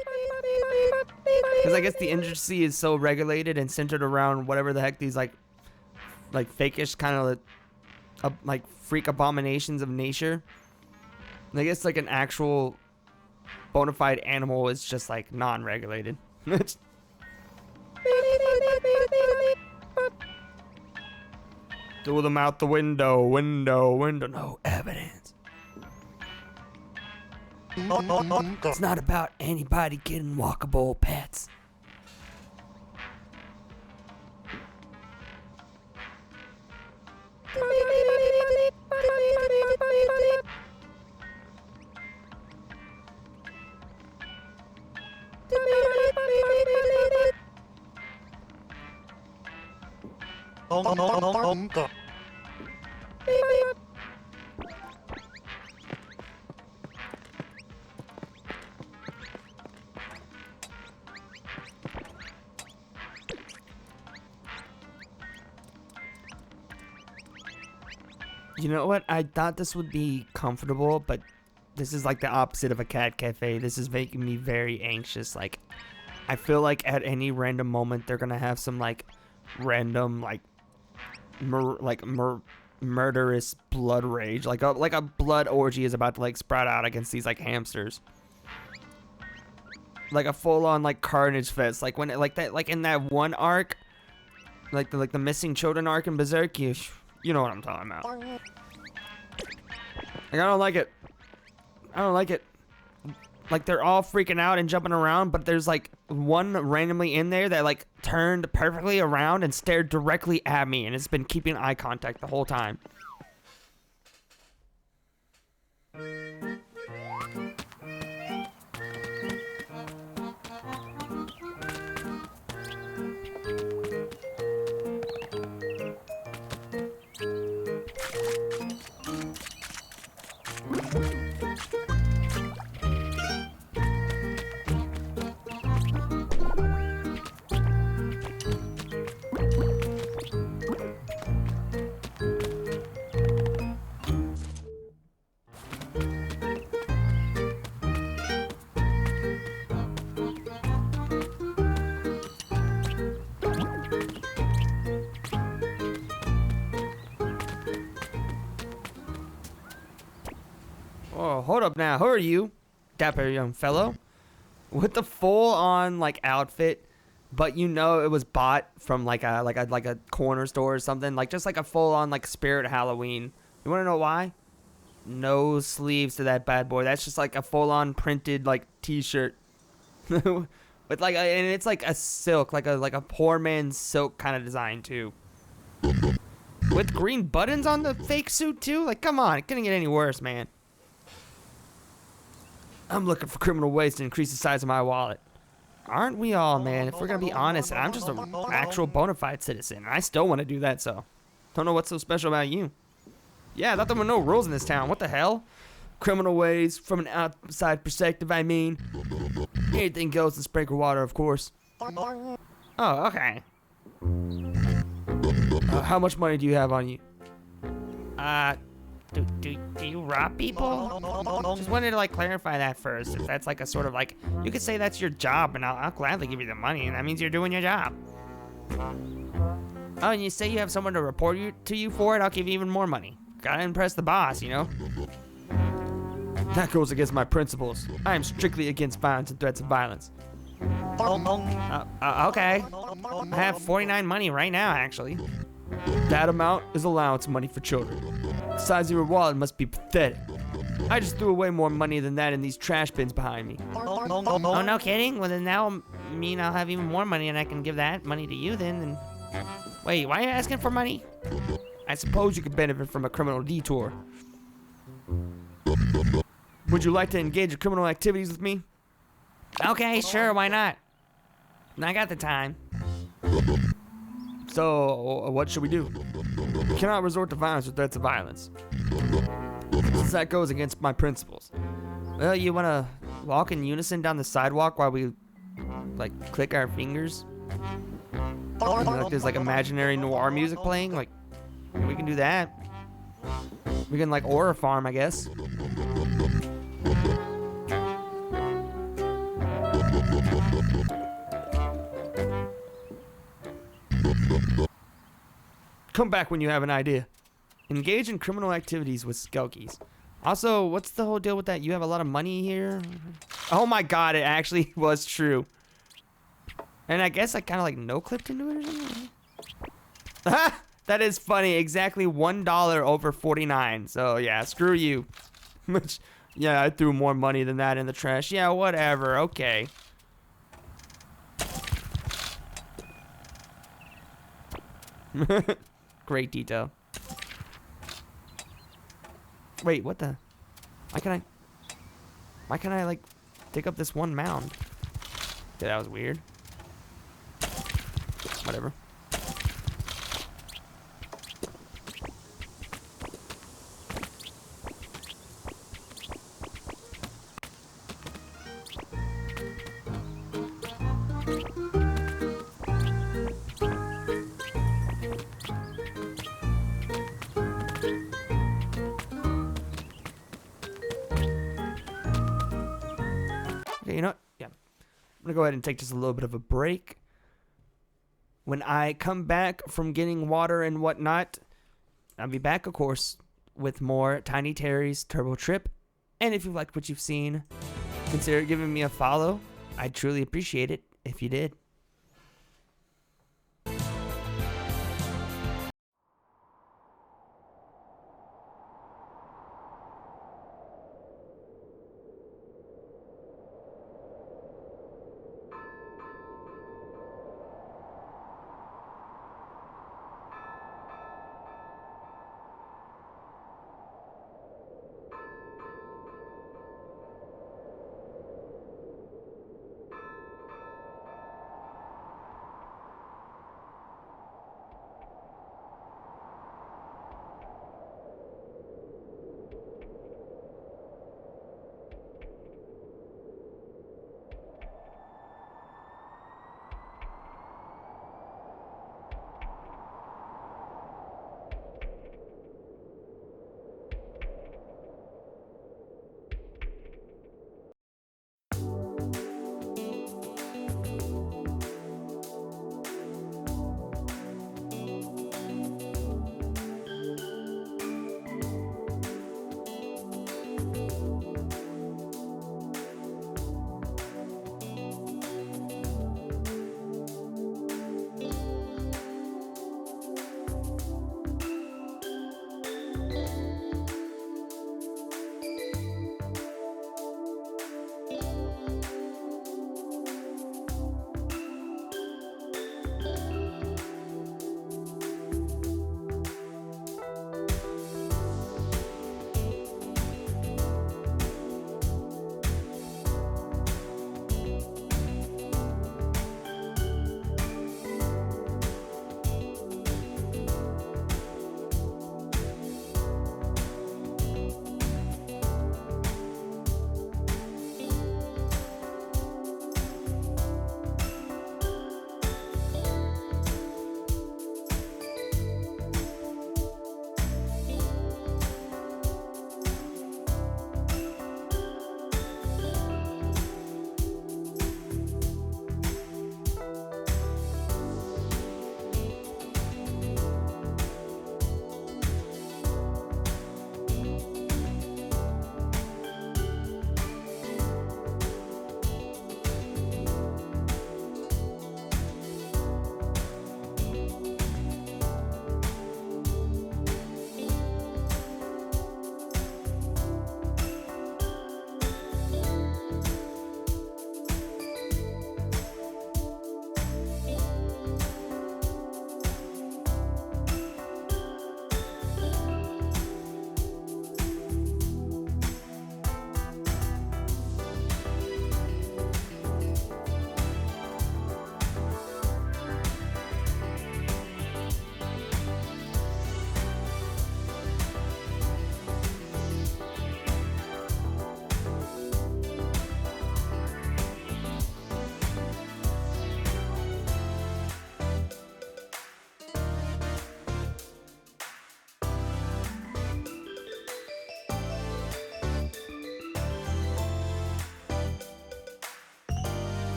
Because I guess the industry is so regulated and centered around whatever the heck these like fakeish kind of like freak abominations of nature. And I guess like an actual bona fide animal is just like non-regulated. Throw them out the window, no evidence. It's not about anybody getting walkable pets. You know what? I thought this would be comfortable, but this is like the opposite of a cat cafe. This is making me very anxious. Like, I feel like at any random moment they're gonna have some like random murderous blood rage, like a blood orgy is about to like sprout out against these like hamsters. Like a full-on like carnage fest, like when like that, like in that one arc, like the missing children arc in Berserk. You know what I'm talking about. Like, I don't like it. I don't like it. Like, they're all freaking out and jumping around, but there's like one randomly in there that like turned perfectly around and stared directly at me, and it's been keeping eye contact the whole time. Whoa, hold up now. Who are you? Dapper young fellow. With the full-on, like, outfit, but you know it was bought from, like a corner store or something. Like, just like a full-on, like, Spirit Halloween. You wanna know why? No sleeves to that bad boy. That's just, like, a full-on printed, like, t-shirt. With, like, and it's, like, a silk, like a poor man's silk kind of design, too. With green buttons on the fake suit, too? Like, come on. It couldn't get any worse, man. I'm looking for criminal ways to increase the size of my wallet. Aren't we all, man? If we're gonna be honest, I'm just an actual bona fide citizen, and I still want to do that, so. Don't know what's so special about you. Yeah, I thought there were no rules in this town. What the hell? Criminal ways, from an outside perspective, I mean. Anything goes in sprinkler water, of course. Oh, okay. How much money do you have on you? Do you rob people? Just wanted to, like, clarify that first. If that's, like, a sort of, like, you could say that's your job, and I'll gladly give you the money, and that means you're doing your job. Oh, and you say you have someone to report to you for it? I'll give you even more money. Gotta impress the boss, you know? That goes against my principles. I am strictly against violence and threats of violence. Okay. I have 49 money right now, actually. That amount is allowance money for children. The size of your wallet must be pathetic. I just threw away more money than that in these trash bins behind me. Oh, no kidding? Well, then that'll mean I'll have even more money and I can give that money to you then. And... Wait, why are you asking for money? I suppose you could benefit from a criminal detour. Would you like to engage in criminal activities with me? Okay, sure, why not? I got the time. So, what should we do? We cannot resort to violence with threats of violence, since that goes against my principles. Well, you want to walk in unison down the sidewalk while we, like, click our fingers? Like there's, like, imaginary noir music playing? Like, we can do that. We can, like, aura farm, I guess. Come back when you have an idea. Engage in criminal activities with Skelkies. Also, what's the whole deal with that? You have a lot of money here? Oh my god, it actually was true. And I guess I kind of like no-clipped into it or something? That is funny. Exactly $1 over 49. So yeah, screw you. Yeah, I threw more money than that in the trash. Yeah, whatever. Okay. Great detail. Wait, what the? Why can't I like dig up this one mound? Yeah, that was weird. Whatever. Okay, you know what? Yeah. I'm gonna go ahead and take just a little bit of a break. When I come back from getting water and whatnot, I'll be back, of course, with more Tiny Terry's Turbo Trip. And if you liked what you've seen, consider giving me a follow. I'd truly appreciate it if you did.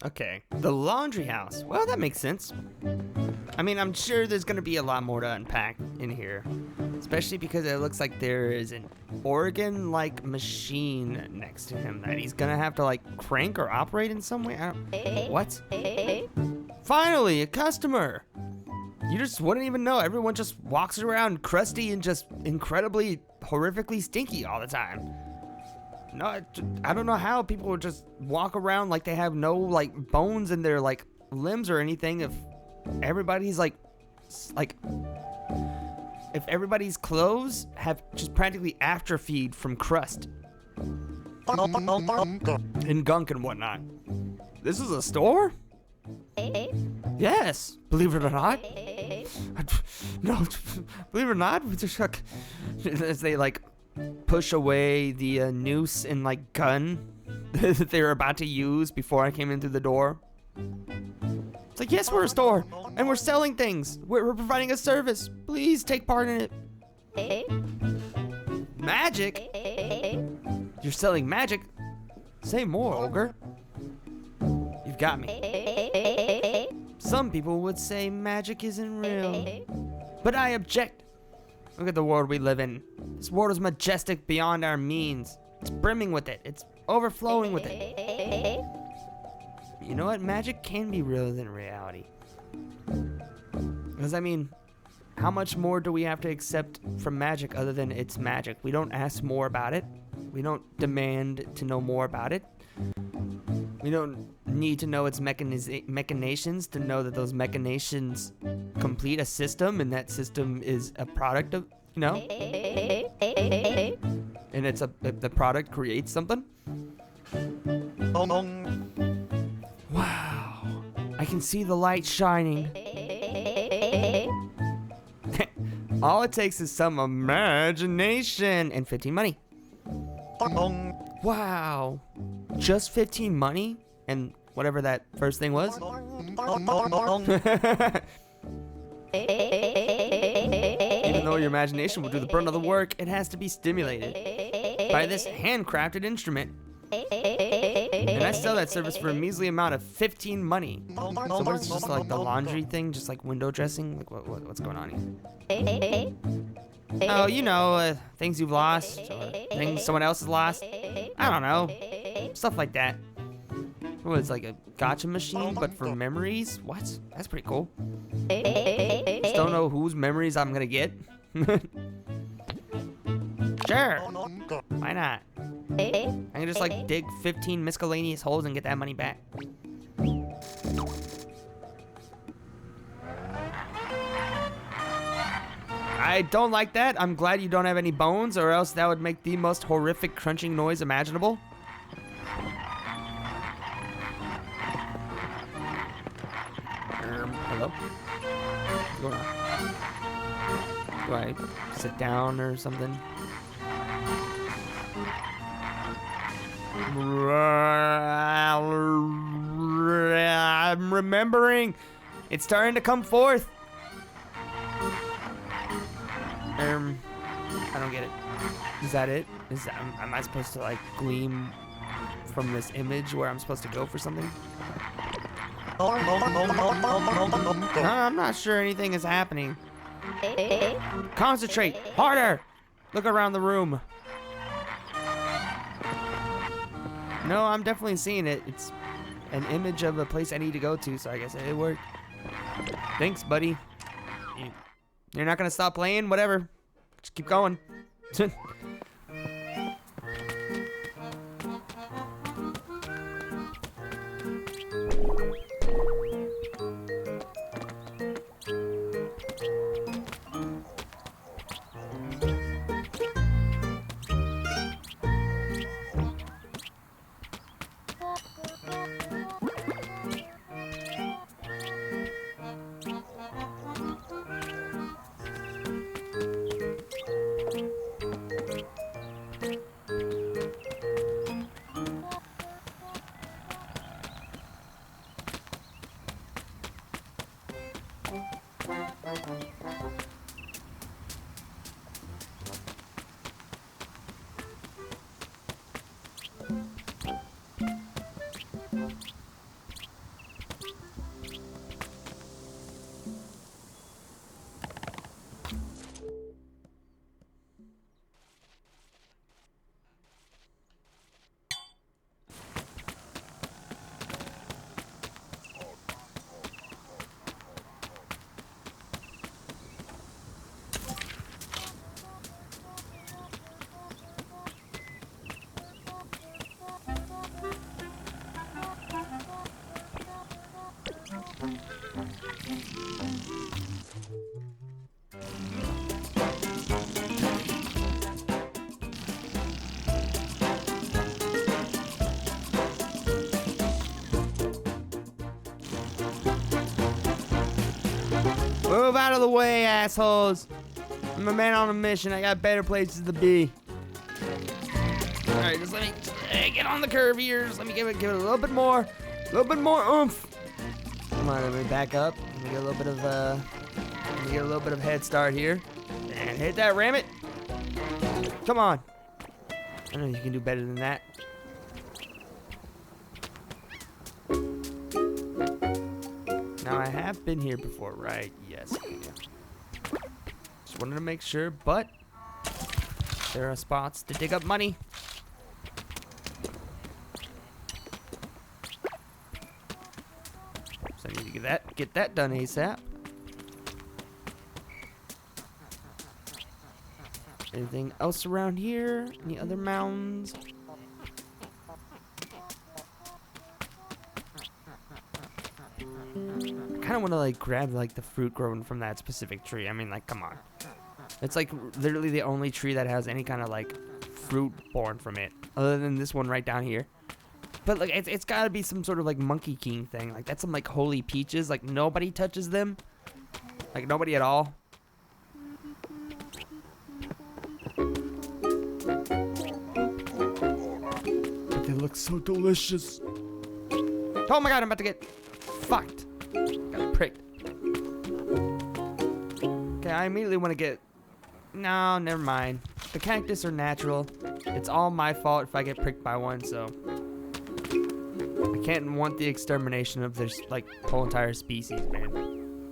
Okay, the laundry house. Well, that makes sense. I mean, I'm sure there's gonna be a lot more to unpack in here, especially because it looks like there is an organ-like machine next to him that he's gonna have to like crank or operate in some way. What? Finally, a customer. You just wouldn't even know. Everyone just walks around crusty and just incredibly, horrifically stinky all the time. No, I don't know how people would just walk around like they have no like bones in their like limbs or anything if everybody's like if everybody's clothes have just practically atrophied from crust and gunk and whatnot. This is a store? Yes, believe it or not. No, believe it or not, as they like push away the noose and like gun that they were about to use before I came in through the door. It's like, yes, we're a store and we're selling things. We're providing a service. Please take part in it. Magic? You're selling magic? Say more, ogre. You've got me. Some people would say magic isn't real, but I object. Look at the world we live in. This world is majestic beyond our means. It's brimming with it. It's overflowing with it. You know what? Magic can be realer than reality. Because, I mean, how much more do we have to accept from magic other than it's magic? We don't ask more about it. We don't demand to know more about it. We don't need to know its machinations to know that those machinations complete a system, and that system is a product of, you know? And the product creates something. Wow. I can see the light shining. All it takes is some imagination and 15 money. Wow. Just 15 money? And whatever that first thing was? Even though your imagination will do the brunt of the work, it has to be stimulated by this handcrafted instrument. And I sell that service for a measly amount of 15 money. So what is just like the laundry thing? Just like window dressing? Like what's going on here? Oh, you know, things you've lost, or things someone else has lost. I don't know. Stuff like that. What, it's like a gotcha machine, but for memories? What? That's pretty cool. Just don't know whose memories I'm gonna get. Sure. Why not? I can just like dig 15 miscellaneous holes and get that money back. I don't like that. I'm glad you don't have any bones, or else that would make the most horrific crunching noise imaginable. Hello? What's going on? Do I sit down or something? I'm remembering. It's starting to come forth. I don't get it. Is that it? Am I supposed to like gleam from this image where I'm supposed to go for something? I'm not sure anything is happening. Concentrate harder. Look around the room. No, I'm definitely seeing it. It's an image of a place I need to go to, so I guess it worked. Thanks, buddy. You're not gonna stop playing? Whatever. Just keep going. Move out of the way, assholes. I'm a man on a mission. I got better places to be. Alright, just let me get on the curve here. Just let me give it a little bit more. A little bit more oomph. Come on, let me back up. Let me get a little bit of head start here. And hit that, ram it. Come on. I know you can do better than that. Now, I have been here before, right? Yes. Yeah. Just wanted to make sure, but there are spots to dig up money. So I need to get that done ASAP. Anything else around here? Any other mounds? I kind of want to like grab like the fruit grown from that specific tree. I mean, like, come on. It's like literally the only tree that has any kind of like fruit born from it, other than this one right down here. But like, it's got to be some sort of like Monkey King thing. Like, that's some like holy peaches. Like, nobody touches them. Like, nobody at all. But they look so delicious. Oh my god, I'm about to get fucked. Got pricked. Okay, I immediately want to get... No, never mind. The cactus are natural. It's all my fault if I get pricked by one, so... I can't want the extermination of this, like, whole entire species, man.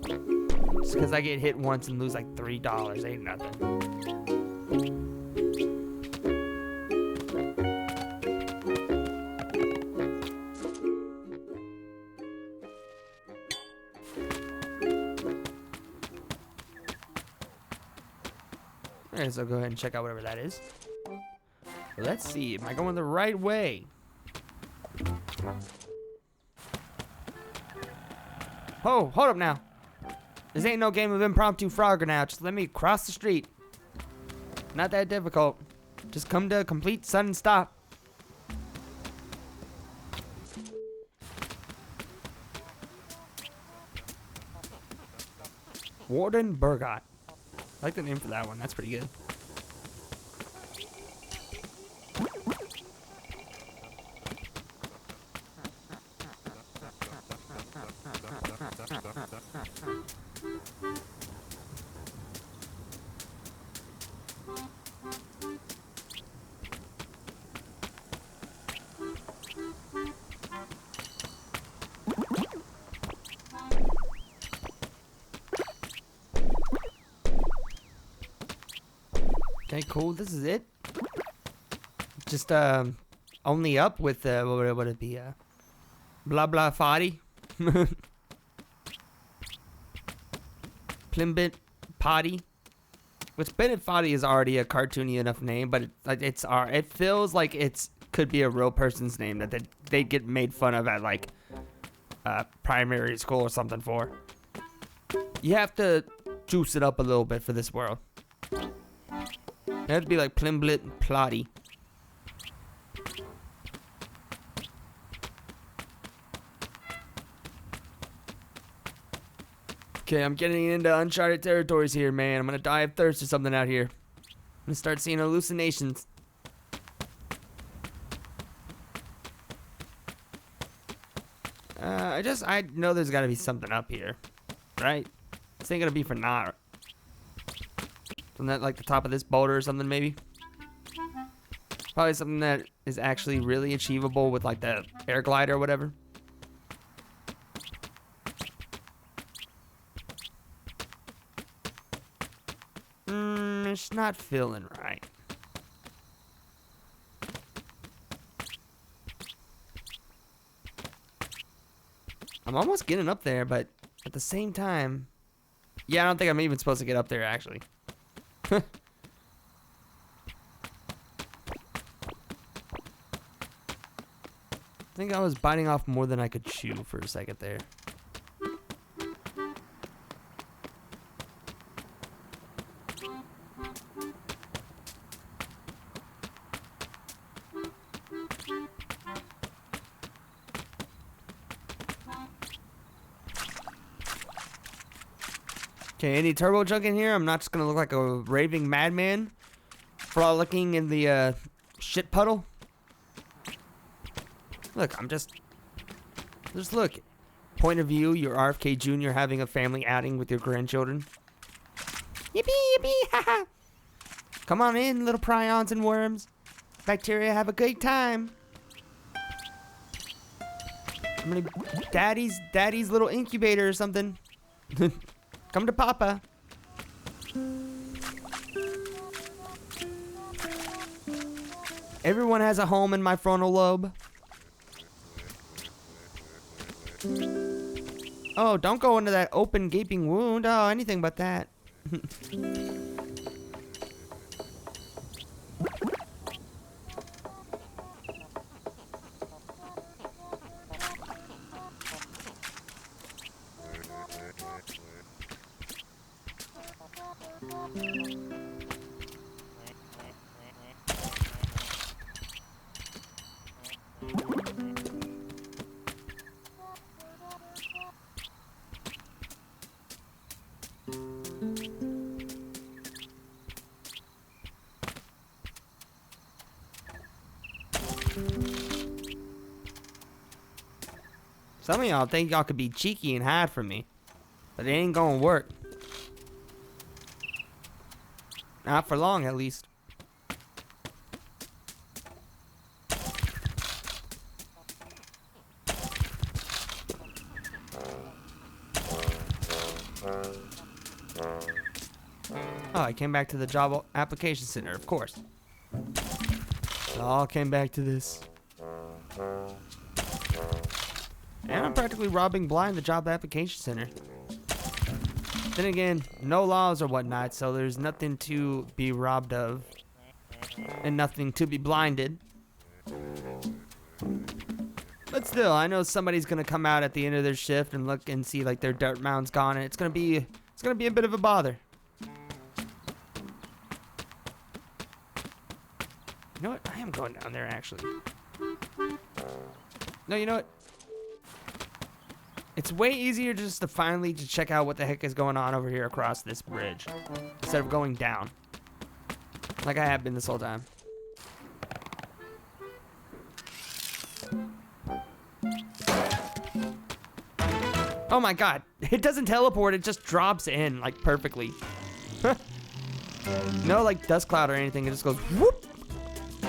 Just because I get hit once and lose, like, $3 ain't nothing. Alright, so go ahead and check out whatever that is. Let's see, am I going the right way? Oh, hold up now. This ain't no game of impromptu Frogger now. Just let me cross the street. Not that difficult. Just come to a complete sudden stop. Warden Burgot. I like the name for that one. That's pretty good. Okay, cool. This is it. Just only up with what would it be? Blah blah Foddy. Plimbit Potty. Which Bennett Foddy is already a cartoony enough name, but it feels like it's could be a real person's name that they get made fun of at like primary school or something for. You have to juice it up a little bit for this world. It has to be like Plimblit Plotty. Okay, I'm getting into uncharted territories here, man. I'm gonna die of thirst or something out here. I'm gonna start seeing hallucinations. I know there's gotta be something up here, right? This ain't gonna be for naught. Isn't that like the top of this boulder or something, maybe? Probably something that is actually really achievable with like the air glider or whatever. It's not feeling right. I'm almost getting up there, but at the same time... Yeah, I don't think I'm even supposed to get up there, actually. I think I was biting off more than I could chew for a second there. Okay, any turbo junk in here? I'm not just gonna look like a raving madman frolicking in the shit puddle. Look, I'm just look. Point of view, you're RFK Jr. having a family outing with your grandchildren. Yippee, yippee, haha. Come on in, little prions and worms. Bacteria, have a great time. I'm gonna daddy's little incubator or something. Come to Papa. Everyone has a home in my frontal lobe. Oh, don't go into that open gaping wound. Oh, anything but that. Some of y'all think y'all could be cheeky and hide from me, but it ain't gonna work. Not for long, at least. Oh, I came back to the job application center, of course. It all came back to this. And I'm practically robbing blind the job application center. Then again, no laws or whatnot, so there's nothing to be robbed of. And nothing to be blinded. But still, I know somebody's gonna come out at the end of their shift and look and see like their dirt mound's gone, and it's gonna be a bit of a bother. You know what? I am going down there actually. No, you know what? It's way easier just to finally to check out what the heck is going on over here across this bridge instead of going down like I have been this whole time. Oh my god, it doesn't teleport, it just drops in like perfectly. No like dust cloud or anything, it just goes whoop,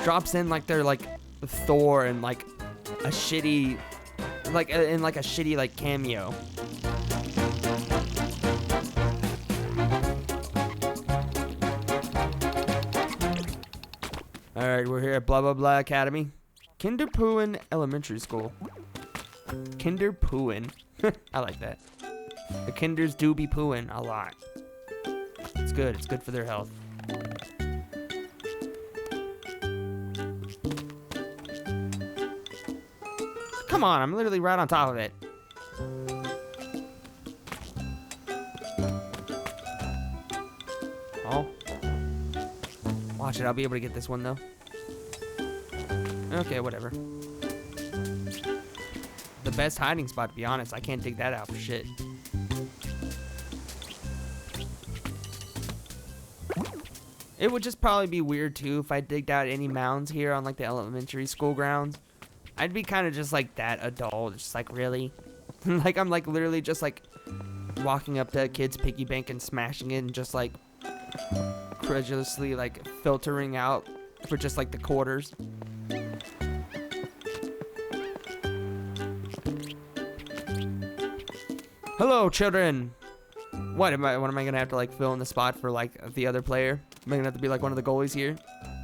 drops in like they're like Thor and like a shitty in like a shitty like cameo. Alright, we're here at blah blah blah academy. Kinderpooin Elementary School. Kinderpooin. I like that. The kinders do be pooing a lot. It's good for their health. Come on, I'm literally right on top of it. Oh. Watch it, I'll be able to get this one though. Okay, whatever. The best hiding spot, to be honest. I can't dig that out for shit. It would just probably be weird too if I digged out any mounds here on like the elementary school grounds. I'd be kind of just like that adult, just like really, like I'm like literally just like walking up to a kid's piggy bank and smashing it and just like credulously like filtering out for just like the quarters. Hello, children. What am I gonna have to like fill in the spot for like the other player? Am I gonna have to be like one of the goalies here?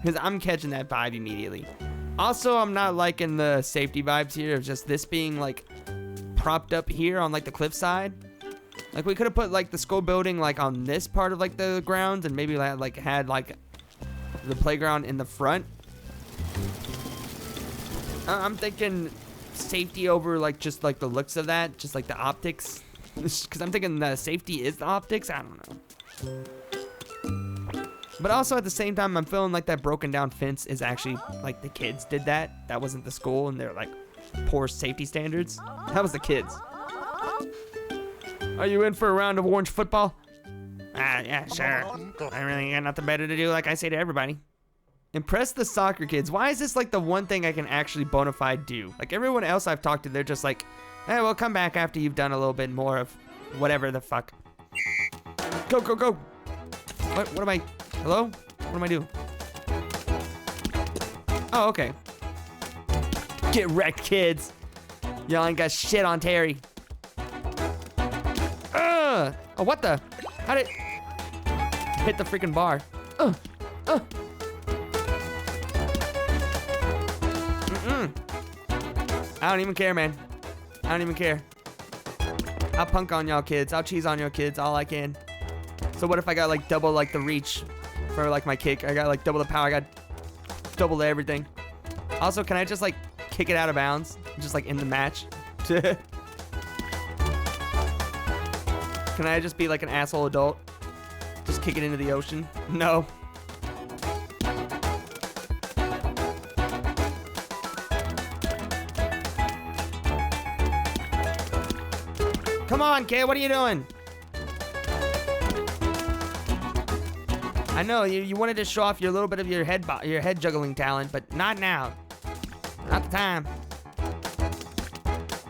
Because I'm catching that vibe immediately. Also, I'm not liking the safety vibes here of just this being like propped up here on like the cliffside. Like we could have put like the school building like on this part of like the grounds and maybe like had like the playground in the front. I'm thinking safety over like just like the looks of that, just like the optics. Because I'm thinking the safety is the optics. I don't know. But also at the same time, I'm feeling like that broken down fence is actually like the kids did that. That wasn't the school and they're like poor safety standards. That was the kids. Are you in for a round of orange football? Yeah, sure. I really got nothing better to do, like I say to everybody. Impress the soccer kids. Why is this like the one thing I can actually bona fide do? Like everyone else I've talked to, they're just like, hey, well, come back after you've done a little bit more of whatever the fuck. Go, go, go. What am I, hello? What am I doing? Oh, okay. Get wrecked, kids. Y'all ain't got shit on Terry. Oh, what the? How did hit the freaking bar? I don't even care, man. I don't even care. I'll punk on y'all kids. I'll cheese on y'all kids all I can. So what if I got like double like the reach for like my kick? I got like double the power. I got double the everything. Also, can I just like kick it out of bounds? Just like in the match? Can I just be like an asshole adult? Just kick it into the ocean? No. Come on, kid, what are you doing? I know you wanted to show off your little bit of your head juggling talent, but not now. Not the time.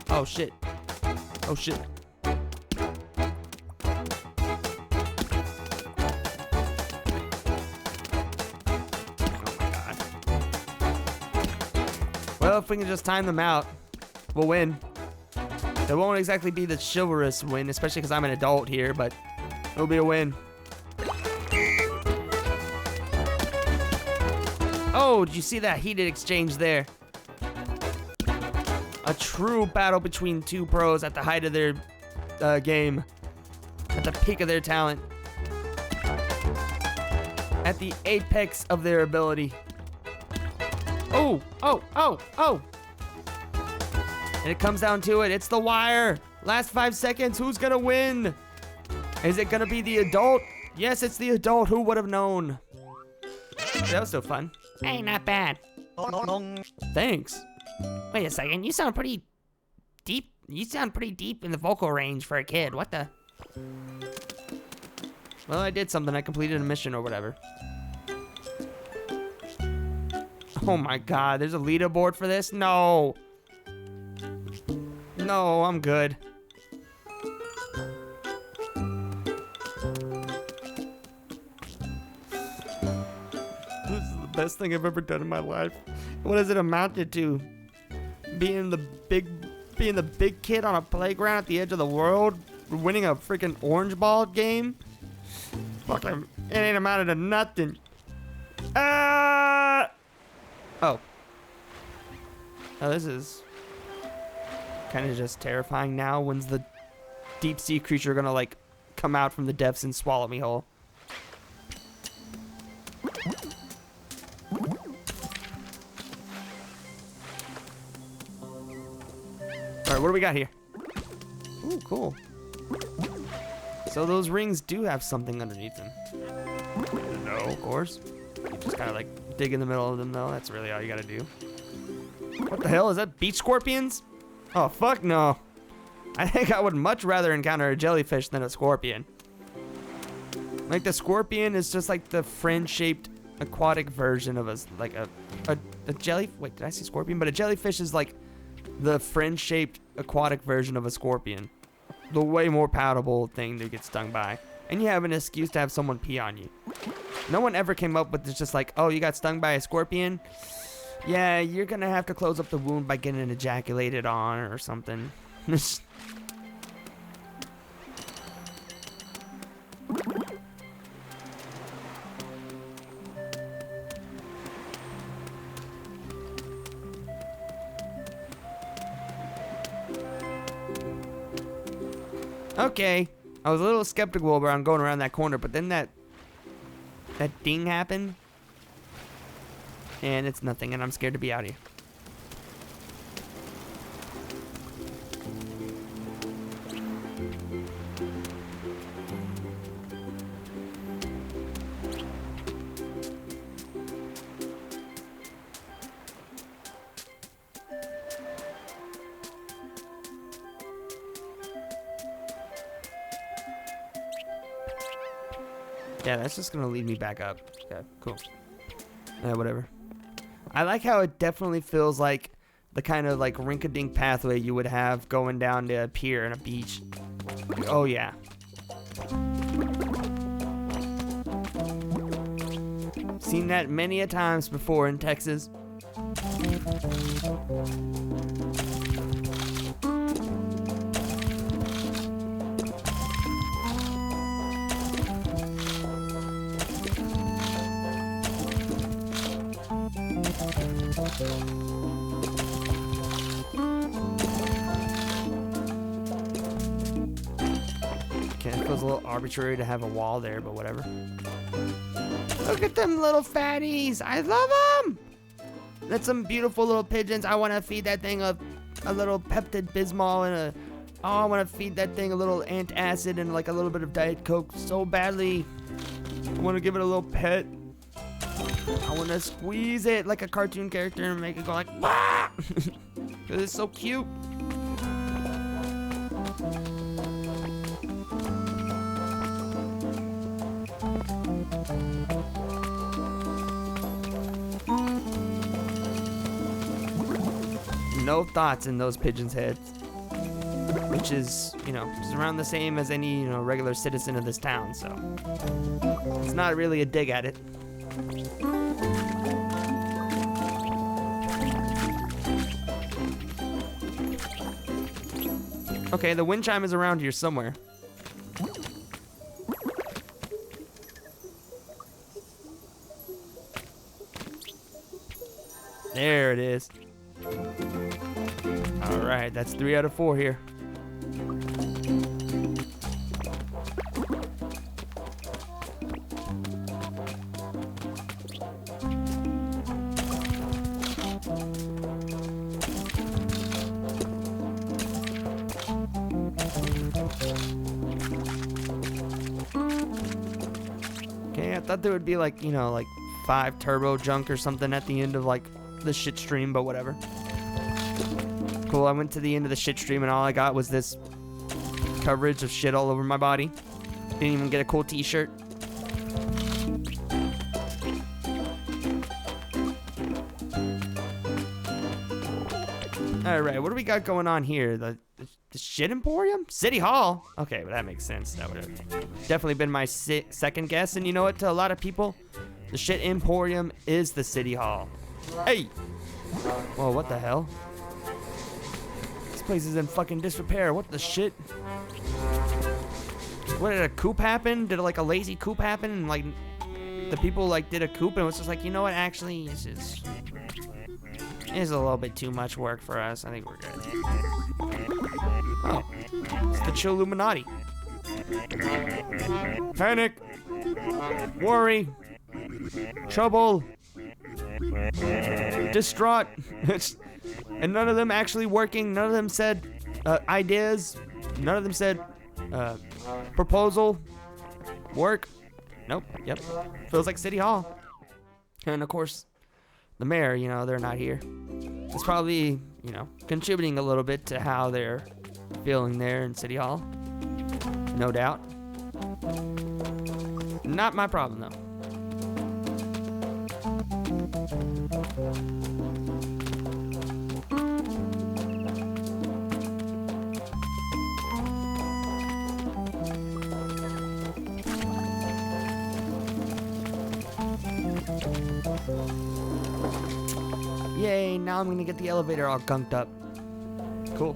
Oh shit. Oh shit. Well, if we can just time them out, we'll win. It won't exactly be the chivalrous win, especially because I'm an adult here, but it'll be a win. Oh, did you see that heated exchange there? A true battle between two pros at the height of their game. At the peak of their talent. At the apex of their ability. Oh, oh, oh, oh! And it comes down to it. It's the wire. Last 5 seconds. Who's gonna win? Is it gonna be the adult? Yes, it's the adult. Who would have known? That was so fun. Hey, not bad. Thanks. Wait a second, you sound pretty deep. You sound pretty deep in the vocal range for a kid. What the? Well, I did something. I completed a mission or whatever. Oh my god, there's a leaderboard for this? No. No, I'm good. This is the best thing I've ever done in my life. What has it amounted to? Being the big kid on a playground at the edge of the world, winning a freaking orange ball game? Fucking, it ain't amounted to nothing. Oh. Oh, this is kind of just terrifying now. When's the deep sea creature gonna like come out from the depths and swallow me whole? Alright, what do we got here? Ooh, cool. So those rings do have something underneath them. No, of course. You just kind of like dig in the middle of them though. That's really all you gotta do. What the hell? Is that beach scorpions? Oh, fuck no. I think I would much rather encounter a jellyfish than a scorpion. Like the scorpion is just like the friend-shaped aquatic version of a jelly. Wait, did I say scorpion? But a jellyfish is like the friend-shaped aquatic version of a scorpion. The way more palatable thing to get stung by. And you have an excuse to have someone pee on you. No one ever came up with this just like, oh, you got stung by a scorpion? Yeah, you're gonna have to close up the wound by getting ejaculated on or something. Okay, I was a little skeptical around going around that corner, but then that ding happened, and it's nothing, and I'm scared to be out here. Yeah, that's just gonna lead me back up. Okay, cool. Yeah, whatever. I like how it definitely feels like the kind of like rink-a-dink pathway you would have going down to a pier and a beach. Oh yeah. Seen that many a times before in Texas. Okay, it feels a little arbitrary to have a wall there, but whatever. Look at them little fatties. I love them. That's some beautiful little pigeons. I want to feed that thing a little Peptid Bismol and I want to feed that thing a little antacid and like a little bit of Diet Coke so badly. I want to give it a little pet. I want to squeeze it like a cartoon character and make it go like, bah! Because it's so cute. No thoughts in those pigeons' heads, which is, you know, just around the same as any, you know, regular citizen of this town, so it's not really a dig at it. Okay, the wind chime is around here somewhere. There it is. All right, that's 3 out of 4 here. Okay, I thought there would be like, you know, like 5 turbo junk or something at the end of like the shit stream, but whatever. Cool, I went to the end of the shit stream and all I got was this coverage of shit all over my body. Didn't even get a cool t-shirt. Alright, what do we got going on here? The shit emporium? City Hall? Okay, well that makes sense. That would have definitely been my second guess. And you know what, to a lot of people, the shit emporium is the City Hall. Hey! Whoa, what the hell? This place is in fucking disrepair. What the shit? What, did a coup happen? Did like a lazy coup happen? And like the people like did a coup and it was just like, you know what, actually it's just a little bit too much work for us. I think we're good. Oh, it's the chill Illuminati. Panic, worry, trouble, distraught. And none of them actually working. None of them said ideas. None of them said proposal, work. Nope. Yep. Feels like City Hall. And of course, the mayor, you know, they're not here. It's probably, you know, contributing a little bit to how they're feeling there in City Hall. No doubt. Not my problem, though. Yay, now I'm gonna get the elevator all gunked up. Cool.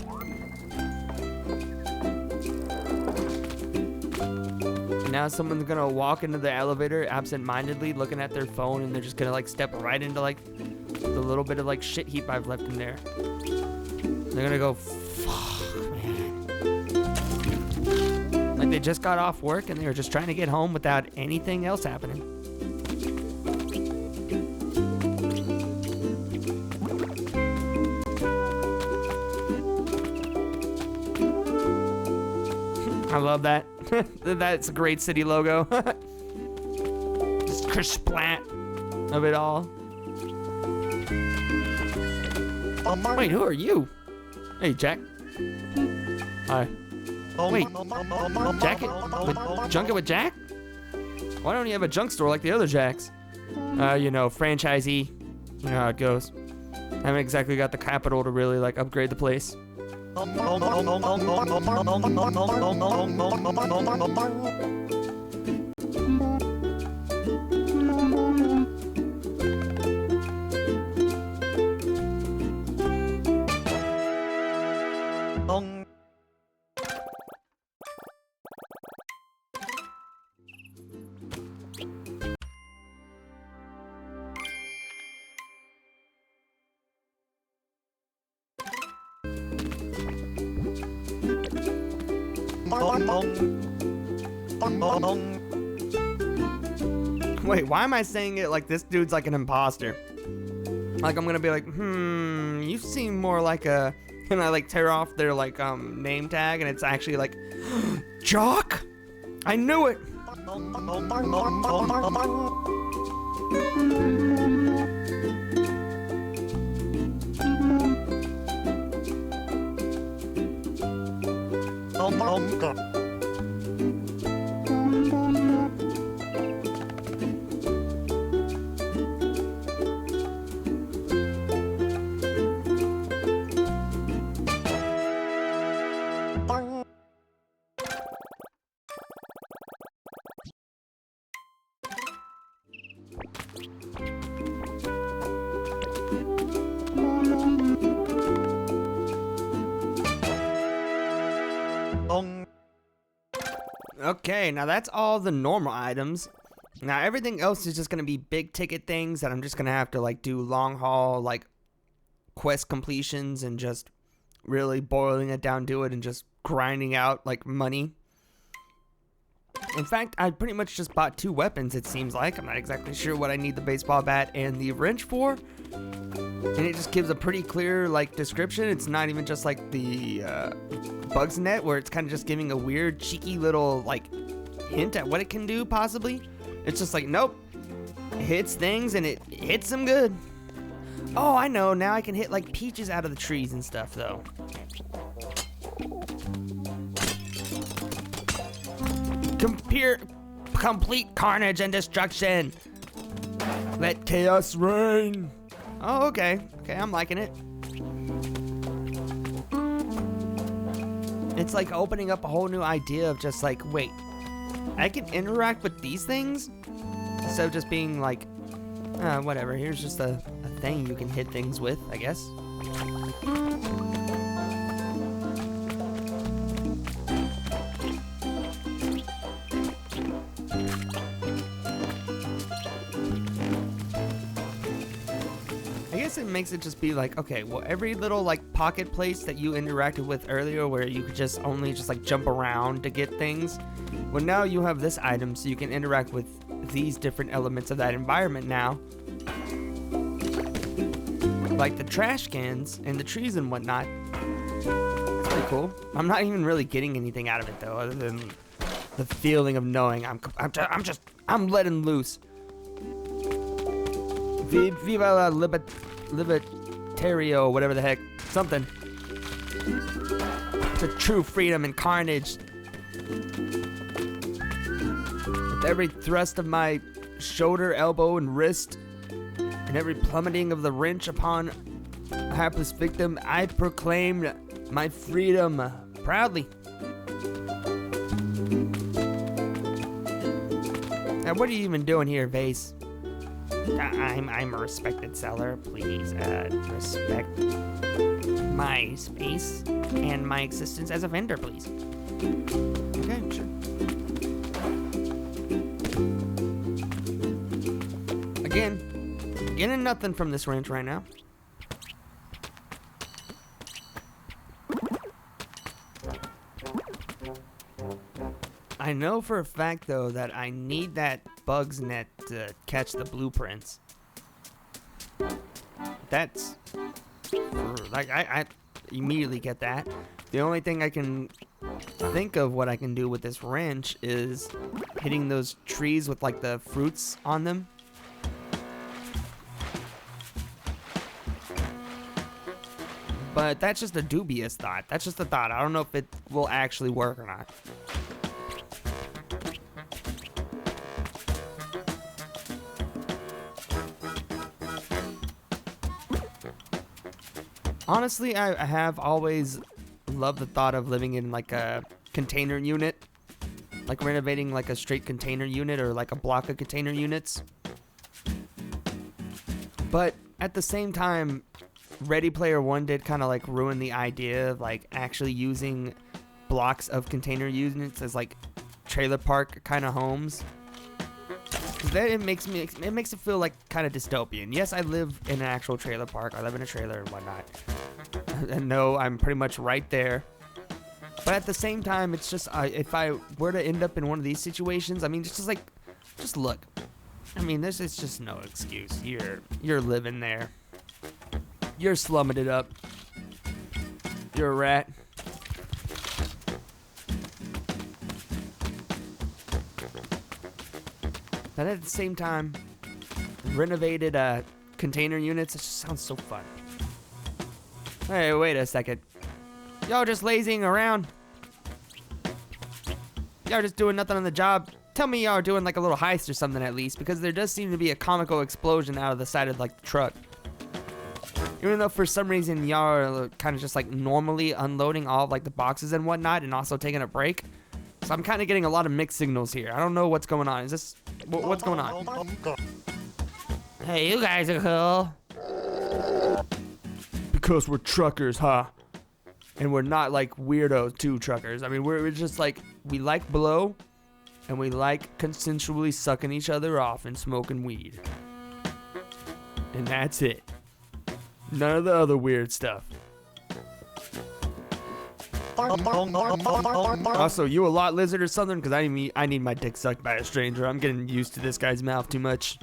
Now someone's gonna walk into the elevator absent-mindedly looking at their phone and they're just gonna like step right into like the little bit of like shit heap I've left in there. They're gonna go, fuck, man. Like they just got off work and they were just trying to get home without anything else happening. I love that. That's a great city logo. Just kersplat of it all. Wait, who are you? Hey, Jack. Hi. Wait, Jacket? Junket with Jack? Why don't you have a junk store like the other Jacks? You know, franchisee. You know how it goes. I haven't exactly got the capital to really like upgrade the place. Wait, why am I saying it like this dude's like an imposter? Like I'm gonna be like, you seem more like a, and I like tear off their like name tag and it's actually like, Jock? I knew it! Okay, now that's all the normal items. Now everything else is just gonna be big ticket things that I'm just gonna have to like do long haul like quest completions and just really boiling it down to it and just grinding out like money. In fact, I pretty much just bought 2 weapons, it seems like. I'm not exactly sure what I need the baseball bat and the wrench for. And it just gives a pretty clear like description. It's not even just like the bugs net where it's kind of just giving a weird cheeky little like hint at what it can do possibly. It's just like, nope, it hits things and it hits them good. Oh, I know, now I can hit like peaches out of the trees and stuff though. Complete carnage and destruction. Let chaos reign. Oh, okay. Okay, I'm liking it. It's like opening up a whole new idea of just like, wait, I can interact with these things? Instead of just being like, whatever, here's just a thing you can hit things with, I guess. It makes it just be like, okay, well, every little like pocket place that you interacted with earlier where you could just only just like jump around to get things, well, now you have this item so you can interact with these different elements of that environment now, like the trash cans and the trees and whatnot. It's pretty cool. I'm not even really getting anything out of it though, other than the feeling of knowing I'm letting loose. Viva la libertario, whatever the heck, something. It's a true freedom and carnage. With every thrust of my shoulder, elbow, and wrist, and every plummeting of the wrench upon a hapless victim, I proclaimed my freedom proudly. Now, what are you even doing here, Vase? I'm a respected seller. Please, respect my space and my existence as a vendor, please. Okay, sure. Again, getting nothing from this wrench right now. I know for a fact, though, that I need that bugs net to catch the blueprints. That's like I immediately get that. The only thing I can think of what I can do with this wrench is hitting those trees with like the fruits on them. But that's just a dubious thought. That's just a thought. I don't know if it will actually work or not. Honestly, I have always loved the thought of living in like a container unit. Like renovating like a straight container unit or like a block of container units. But at the same time, Ready Player One did kind of like ruin the idea of like actually using blocks of container units as like trailer park kind of homes. Then it makes it feel like kind of dystopian. Yes, I live in an actual trailer park. I live in a trailer and whatnot. And no, I'm pretty much right there. But at the same time, it's just if I were to end up in one of these situations, I mean, just look. I mean, this is just no excuse. You're living there. You're slumming it up. You're a rat. But at the same time, renovated container units, it just sounds so fun. Hey, wait a second. Y'all just lazying around? Y'all just doing nothing on the job? Tell me y'all are doing like a little heist or something at least, because there does seem to be a comical explosion out of the side of like the truck. Even though for some reason y'all are kind of just like normally unloading all of like the boxes and whatnot and also taking a break. So I'm kind of getting a lot of mixed signals here. I don't know what's going on. Is this... what's going on? Hey, you guys are cool. Because we're truckers, huh? And we're not like weirdo two truckers. I mean, we're just like... we like blow. And we like consensually sucking each other off and smoking weed. And that's it. None of the other weird stuff. Also, you a lot lizard or something? Because I need my dick sucked by a stranger. I'm getting used to this guy's mouth too much.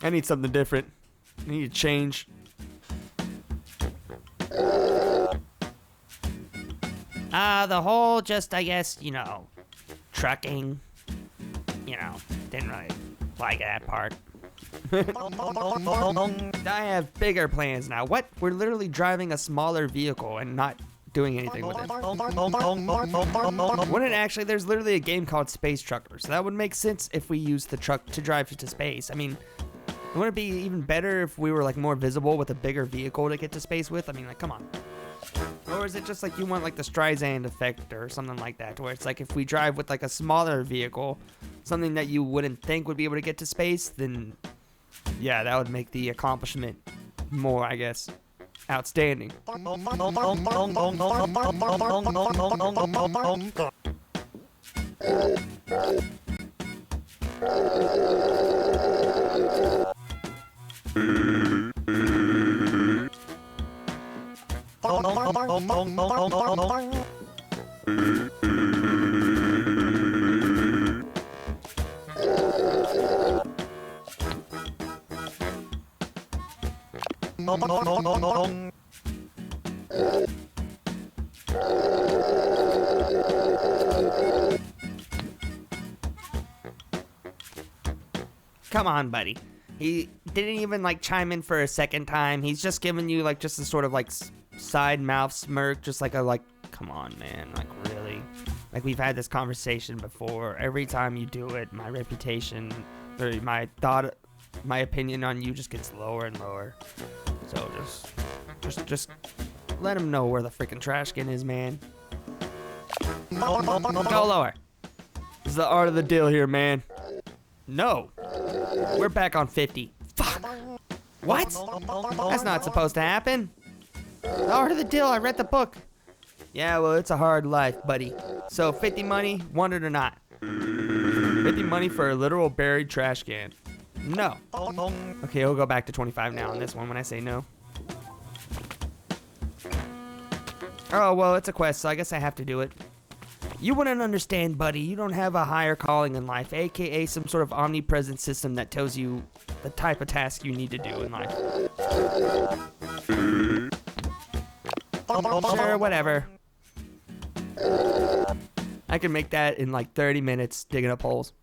I need something different. I need a change. The whole just, I guess, trucking, didn't really like that part. I have bigger plans now. What? We're literally driving a smaller vehicle and not doing anything with it. Wouldn't actually, there's literally a game called Space Trucker, so that would make sense if we used the truck to drive to space. I mean, wouldn't it be even better if we were like more visible with a bigger vehicle to get to space with? I mean, like, come on. Or is it just like you want like the Streisand effect or something like that, where it's like if we drive with like a smaller vehicle, something that you wouldn't think would be able to get to space, then yeah, that would make the accomplishment more, I guess, outstanding. Come on, buddy. He didn't even like chime in for a second time. He's just giving you like just a sort of like side mouth smirk, just like a like, come on, man, like really? Like we've had this conversation before. Every time you do it, my reputation or my opinion on you just gets lower and lower. So just let him know where the freaking trash can is, man. Go lower. This is the art of the deal here, man. No. We're back on 50. Fuck. What? That's not supposed to happen. The art of the deal, I read the book. Yeah, well, it's a hard life, buddy. So 50 money, want it or not. 50 money for a literal buried trash can. No. Okay, we'll go back to 25 now on this one when I say no. Oh, well, it's a quest, so I guess I have to do it. You wouldn't understand, buddy. You don't have a higher calling in life, aka some sort of omnipresent system that tells you the type of task you need to do in life. Sure, whatever. I can make that in like 30 minutes digging up holes.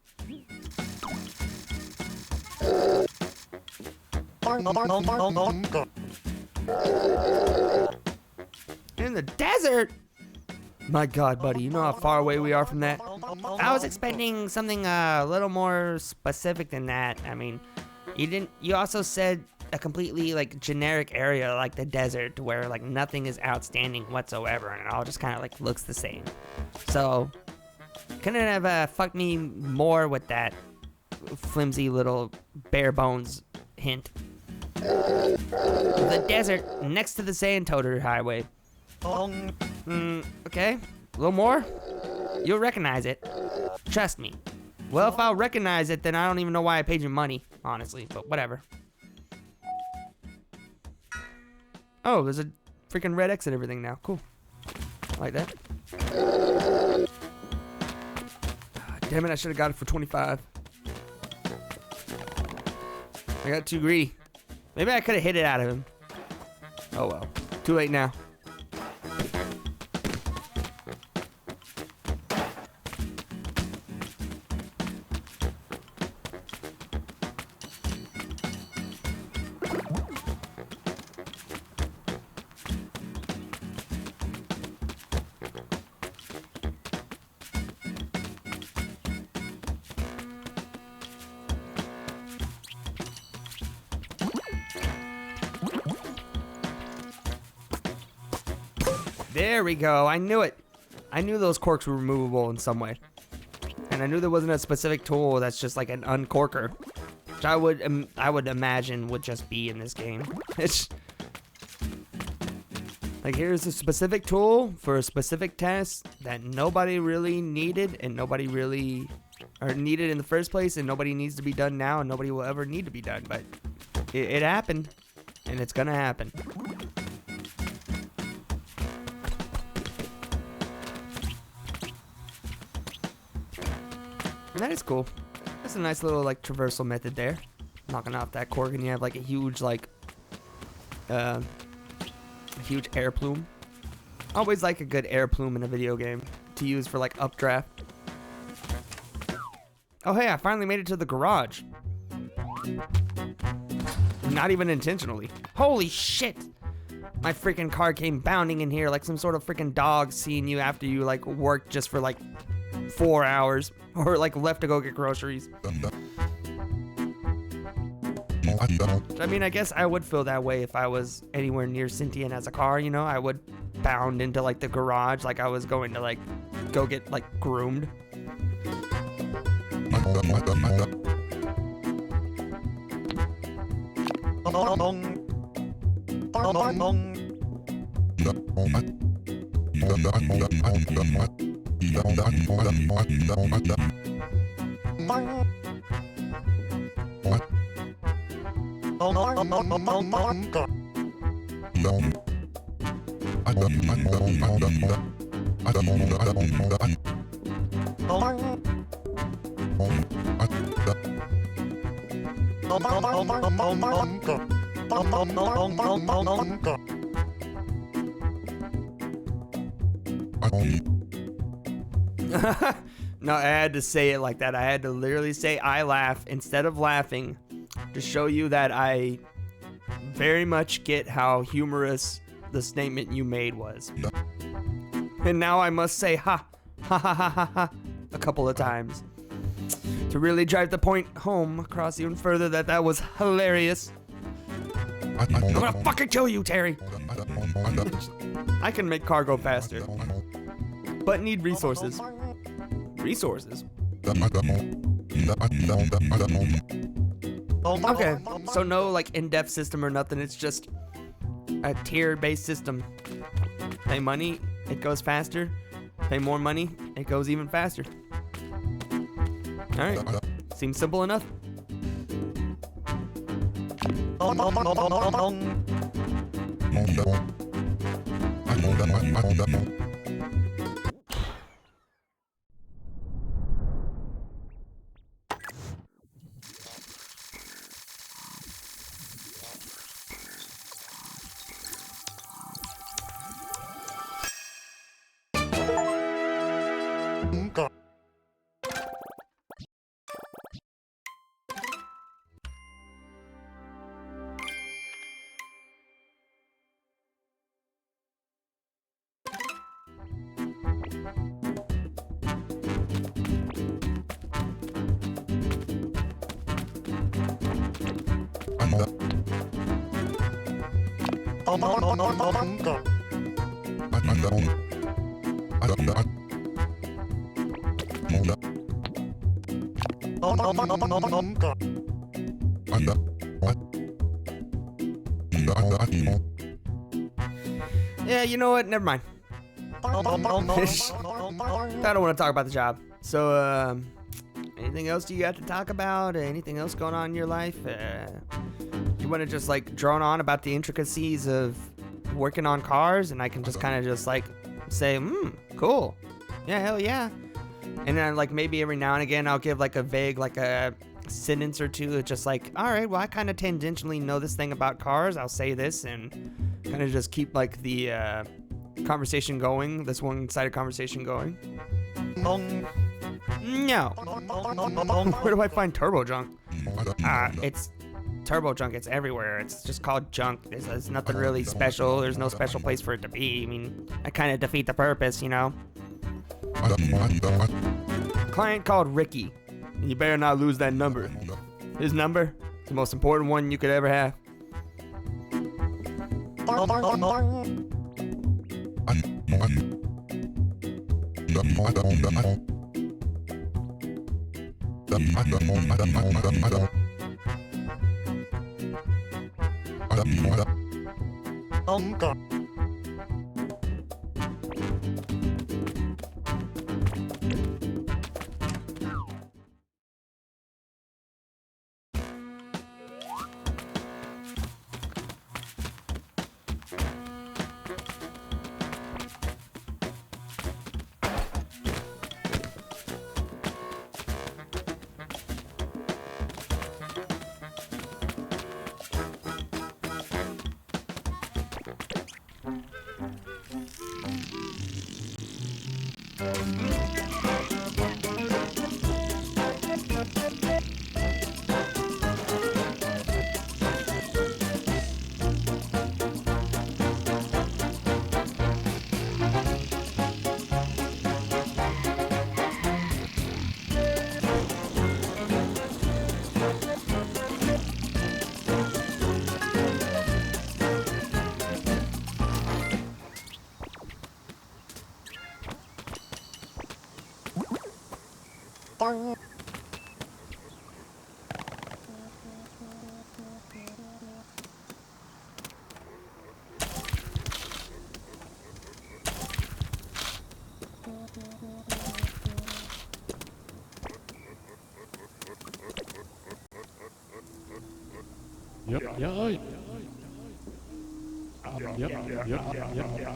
In the desert? My God, buddy, you know how far away we are from that? I was expecting something a little more specific than that. I mean, you also said a completely like generic area like the desert where like nothing is outstanding whatsoever and it all just kind of like looks the same. So couldn't have fucked me more with that flimsy little bare bones hint. The desert next to the sand toter highway. Okay, a little more. You'll recognize it. Trust me. Well, if I'll recognize it, then I don't even know why I paid you money, honestly, but whatever. Oh, there's a freaking red X and everything now. Cool. I like that. Damn it, I should have got it for 25. I got too greedy. Maybe I could have hit it out of him. Oh well. Too late now. There we go. I knew it. I knew those corks were removable in some way. And I knew there wasn't a specific tool that's just like an uncorker. Which I would imagine would just be in this game. It's like, here's a specific tool for a specific test that nobody really needed and nobody really needed in the first place, and nobody needs to be done now and nobody will ever need to be done. But it happened, and it's gonna happen. And that is cool. That's a nice little like traversal method there. Knocking off that cork and you have like a huge like huge air plume. Always like a good air plume in a video game to use for like updraft. Oh hey, I finally made it to the garage. Not even intentionally. Holy shit! My freaking car came bounding in here like some sort of freaking dog seeing you after you like worked just for like 4 hours or like left to go get groceries. I mean, I guess I would feel that way if I was anywhere near sentient as a car, you know? I would bound into like the garage like I was going to like go get like groomed. No, I had to say it like that. I had to literally say I laugh instead of laughing to show you that I very much get how humorous the statement you made was. And now I must say ha, ha ha ha ha ha a couple of times to really drive the point home across even further that that was hilarious. I'm gonna fucking kill you, Terry. I can make car go faster, but need resources. Resources? Okay, so no like in-depth system or nothing, it's just a tier-based system. Pay money, it goes faster. Pay more money, it goes even faster. Alright, seems simple enough. Yeah, you know what? Never mind. I don't want to talk about the job. So, anything else you got to talk about? Anything else going on in your life? You want to just like drone on about the intricacies of working on cars, and I can just kind of just like say, cool. Yeah, hell yeah. And then like maybe every now and again I'll give like a vague like a sentence or two. It's just like, all right, well I kind of tangentially know this thing about cars. I'll say this and kind of just keep like the conversation going, this one-sided conversation going. No. Where do I find turbo junk? It's turbo junk. It's everywhere. It's just called junk. There's nothing really special. There's no special place for it to be. I mean, I kind of defeat the purpose, you know. Client called Ricky. You better not lose that number. His number is the most important one you could ever have.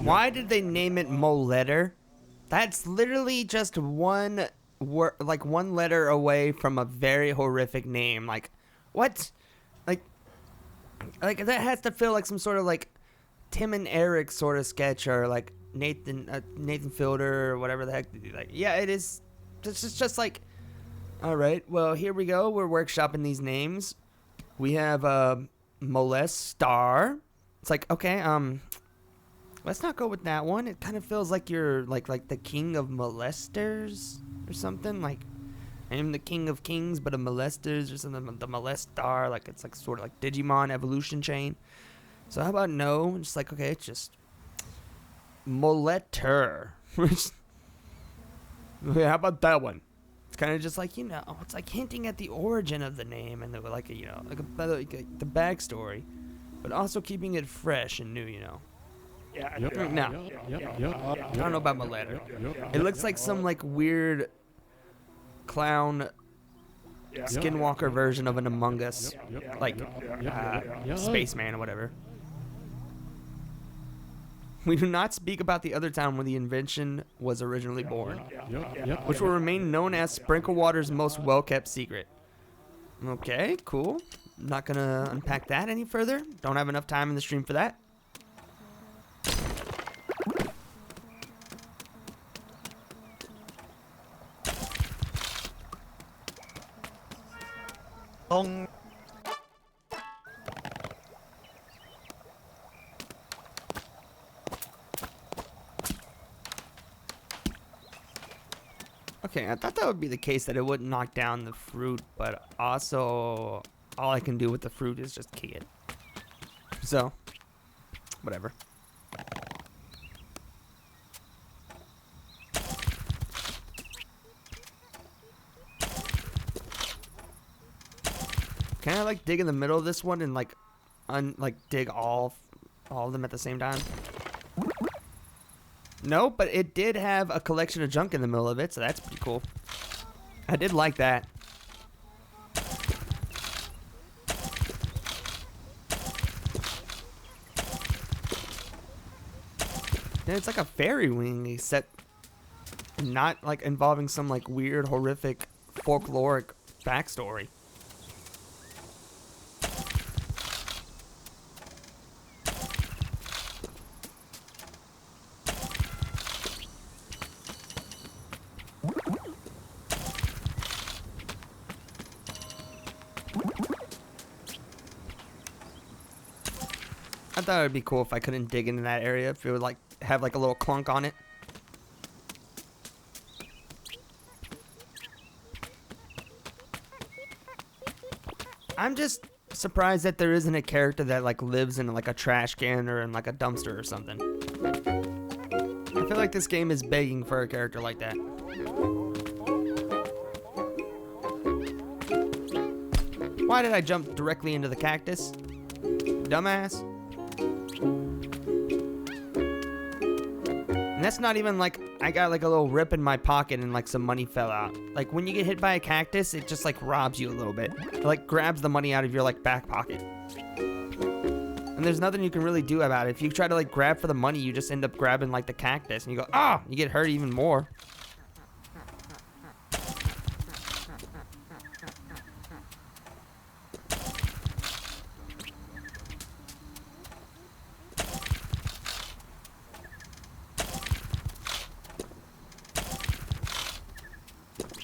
Why did they name it Moletter? That's literally just one word, like one letter away from a very horrific name. Like, what? Like that has to feel like some sort of like Tim and Eric sort of sketch, or like Nathan Fielder or whatever the heck. Like, yeah, it is. It's just like, all right, well, here we go. We're workshopping these names. We have Molestar. It's like, okay, let's not go with that one. It kind of feels like you're like the king of molesters or something. Like, I am the king of kings, but of molesters or something. The Molestar, like it's like sort of like Digimon evolution chain. So how about no? Just like, okay, it's just Moletter. How about that one? It's kind of just like, you know, it's like hinting at the origin of the name and the, like, you know, like the backstory, but also keeping it fresh and new, you know. No, I don't know about Moletter. It looks like some like weird clown skinwalker version of an Among Us, like spaceman or whatever. We do not speak about the other town where the invention was originally born, which will remain known as Sprinklewater's most well-kept secret. Okay, cool. Not gonna unpack that any further. Don't have enough time in the stream for that. Okay, I thought that would be the case, that it wouldn't knock down the fruit, but also all I can do with the fruit is just key it. So, whatever. Can I like dig in the middle of this one and like dig all of them at the same time? No, but it did have a collection of junk in the middle of it, so that's pretty cool. I did like that. And it's like a fairy wing, except not like involving some like weird, horrific, folkloric backstory. I thought it'd be cool if I couldn't dig into that area, if it would like have like a little clunk on it. I'm just surprised that there isn't a character that like lives in like a trash can or in like a dumpster or something. I feel like this game is begging for a character like that. Why did I jump directly into the cactus? Dumbass. And that's not even like I got like a little rip in my pocket and like some money fell out. Like when you get hit by a cactus, it just like robs you a little bit. It like grabs the money out of your like back pocket. And there's nothing you can really do about it. If you try to like grab for the money, you just end up grabbing like the cactus and you go, ah, you get hurt even more.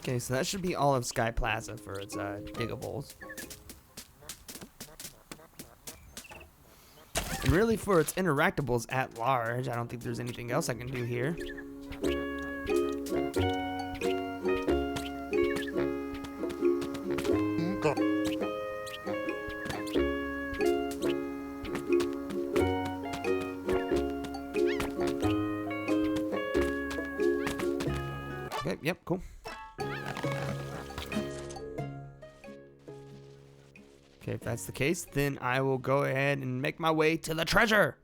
Okay, so that should be all of Sky Plaza for its diggables. And really for its interactables at large, I don't think there's anything else I can do here. Okay, yep, cool. Okay, if that's the case, then I will go ahead and make my way to the treasure.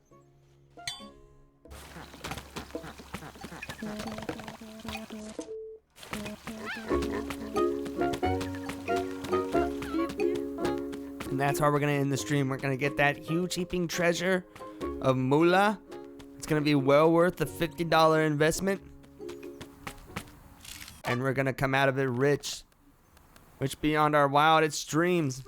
And that's how we're going to end the stream. We're going to get that huge heaping treasure of moolah. It's going to be well worth the $50 investment. And we're going to come out of it rich beyond our wildest dreams.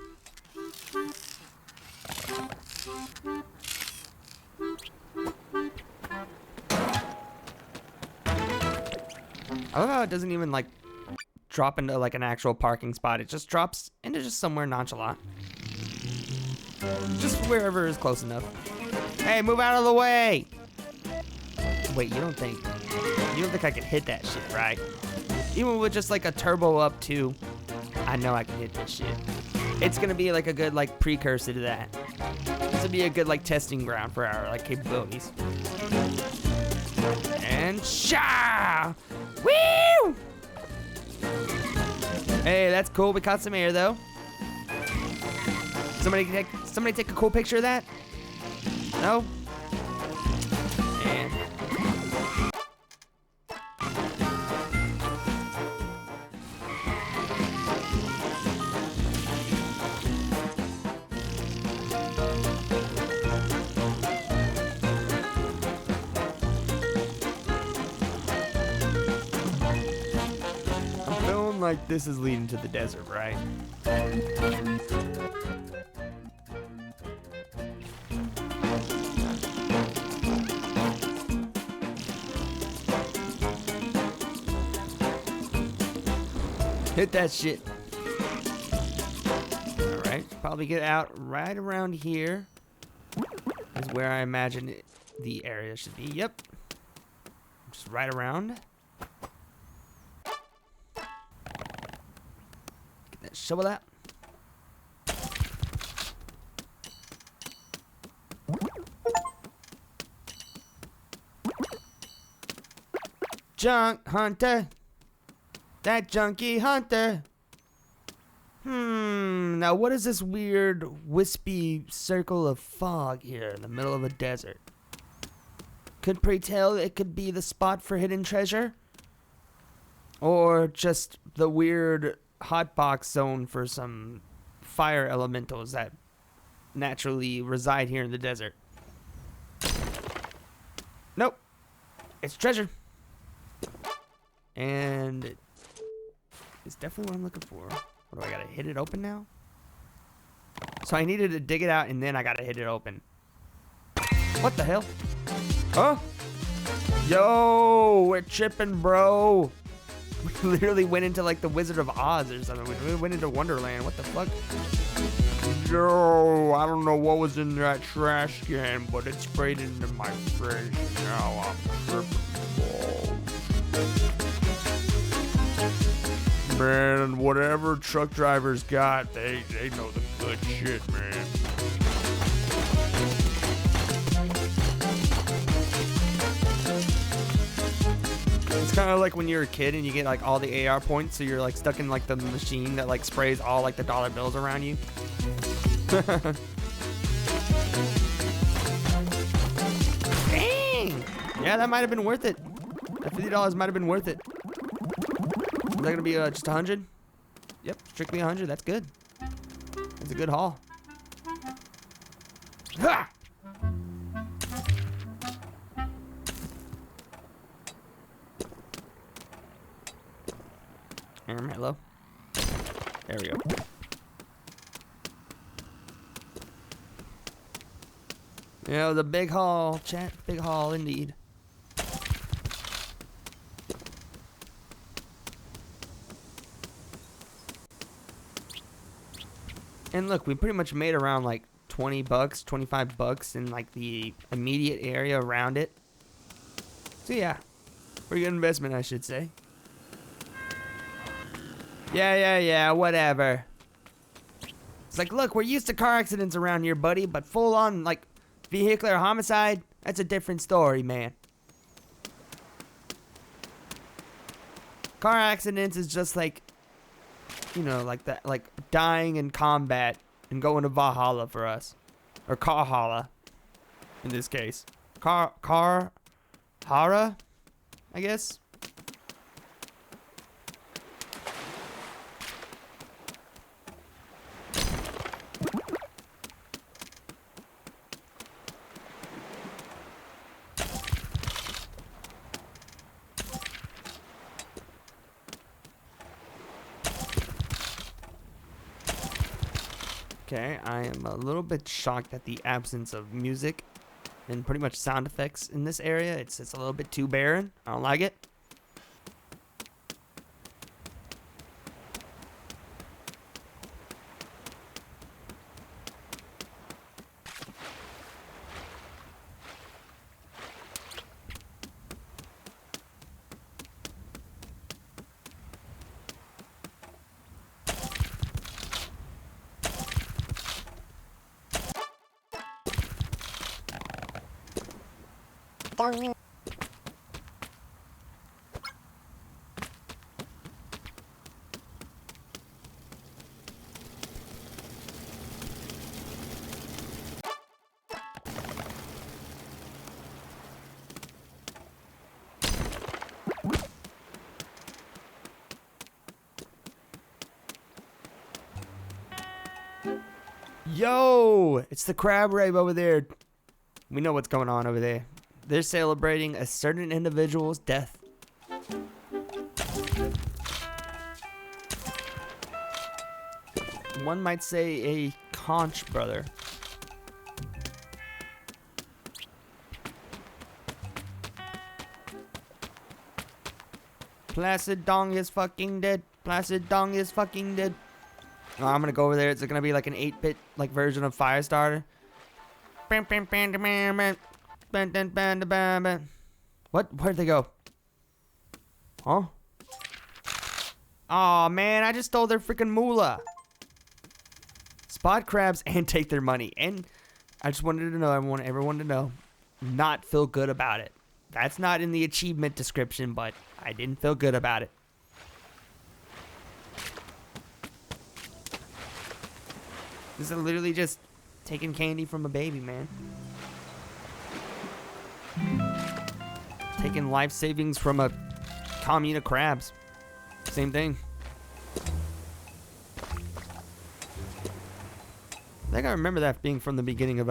I love how it doesn't even like drop into like an actual parking spot. It just drops into just somewhere nonchalant. Just wherever is close enough. Hey, move out of the way! Wait, you don't think I can hit that shit, right? Even with just like a turbo up too, I know I can hit this shit. It's gonna be like a good like precursor to that. This would be a good like testing ground for our like capabilities. And sha! Woo! Hey, that's cool. We caught some air though. Somebody take a cool picture of that? No? And I'm feeling like this is leading to the desert, right? Hit that shit. Alright, probably get out right around here. Is where I imagine the area should be. Yep. Just right around. Get that shovel out. Junk hunter. That junkie hunter. Now what is this weird wispy circle of fog here in the middle of a desert? Could pray tell it could be the spot for hidden treasure? Or just the weird hotbox zone for some fire elementals that naturally reside here in the desert? Nope. It's treasure. And it's definitely what I'm looking for. What do I gotta hit it open now? So I needed to dig it out and then I gotta hit it open. What the hell? Huh? Yo, we're tripping, bro. We literally went into like the Wizard of Oz or something. We went into Wonderland. What the fuck? Yo, I don't know what was in that trash can, but it sprayed into my face. Now I'm tripping balls. Man, whatever truck drivers got, they know the good shit, man. It's kind of like when you're a kid and you get like all the AR points, so you're like stuck in like the machine that like sprays all like the dollar bills around you. Dang! Yeah, that might have been worth it. That $50 might have been worth it. Is that gonna be just 100? Yep, strictly 100. That's good. That's a good haul. Ha! Hello. There we go. Yeah, the big haul, chat. Big haul indeed. And look, we pretty much made around like 20 bucks, 25 bucks in like the immediate area around it. So yeah, pretty good investment, I should say. Yeah, whatever. It's like, look, we're used to car accidents around here, buddy, but full on like vehicular homicide, that's a different story, man. Car accidents is just like, you know, like that, like dying in combat and going to Valhalla for us, or Carhalla, in this case. Carhara, I guess. Okay, I am a little bit shocked at the absence of music and pretty much sound effects in this area. It's a little bit too barren. I don't like it. Yo, it's the crab rave over there. We know what's going on over there. They're celebrating a certain individual's death. One might say a conch brother. Placid Dong is fucking dead. Placid Dong is fucking dead. Oh, I'm gonna go over there. It's gonna be like an 8-bit like version of Firestarter. What? Where'd they go? Huh? Aw, man, I just stole their freaking moolah. Spot crabs and take their money. And I just wanted to know, everyone to know, not feel good about it. That's not in the achievement description, but I didn't feel good about it. This is literally just taking candy from a baby, man. Taking life savings from a commune of crabs. Same thing. I think I remember that being from the beginning of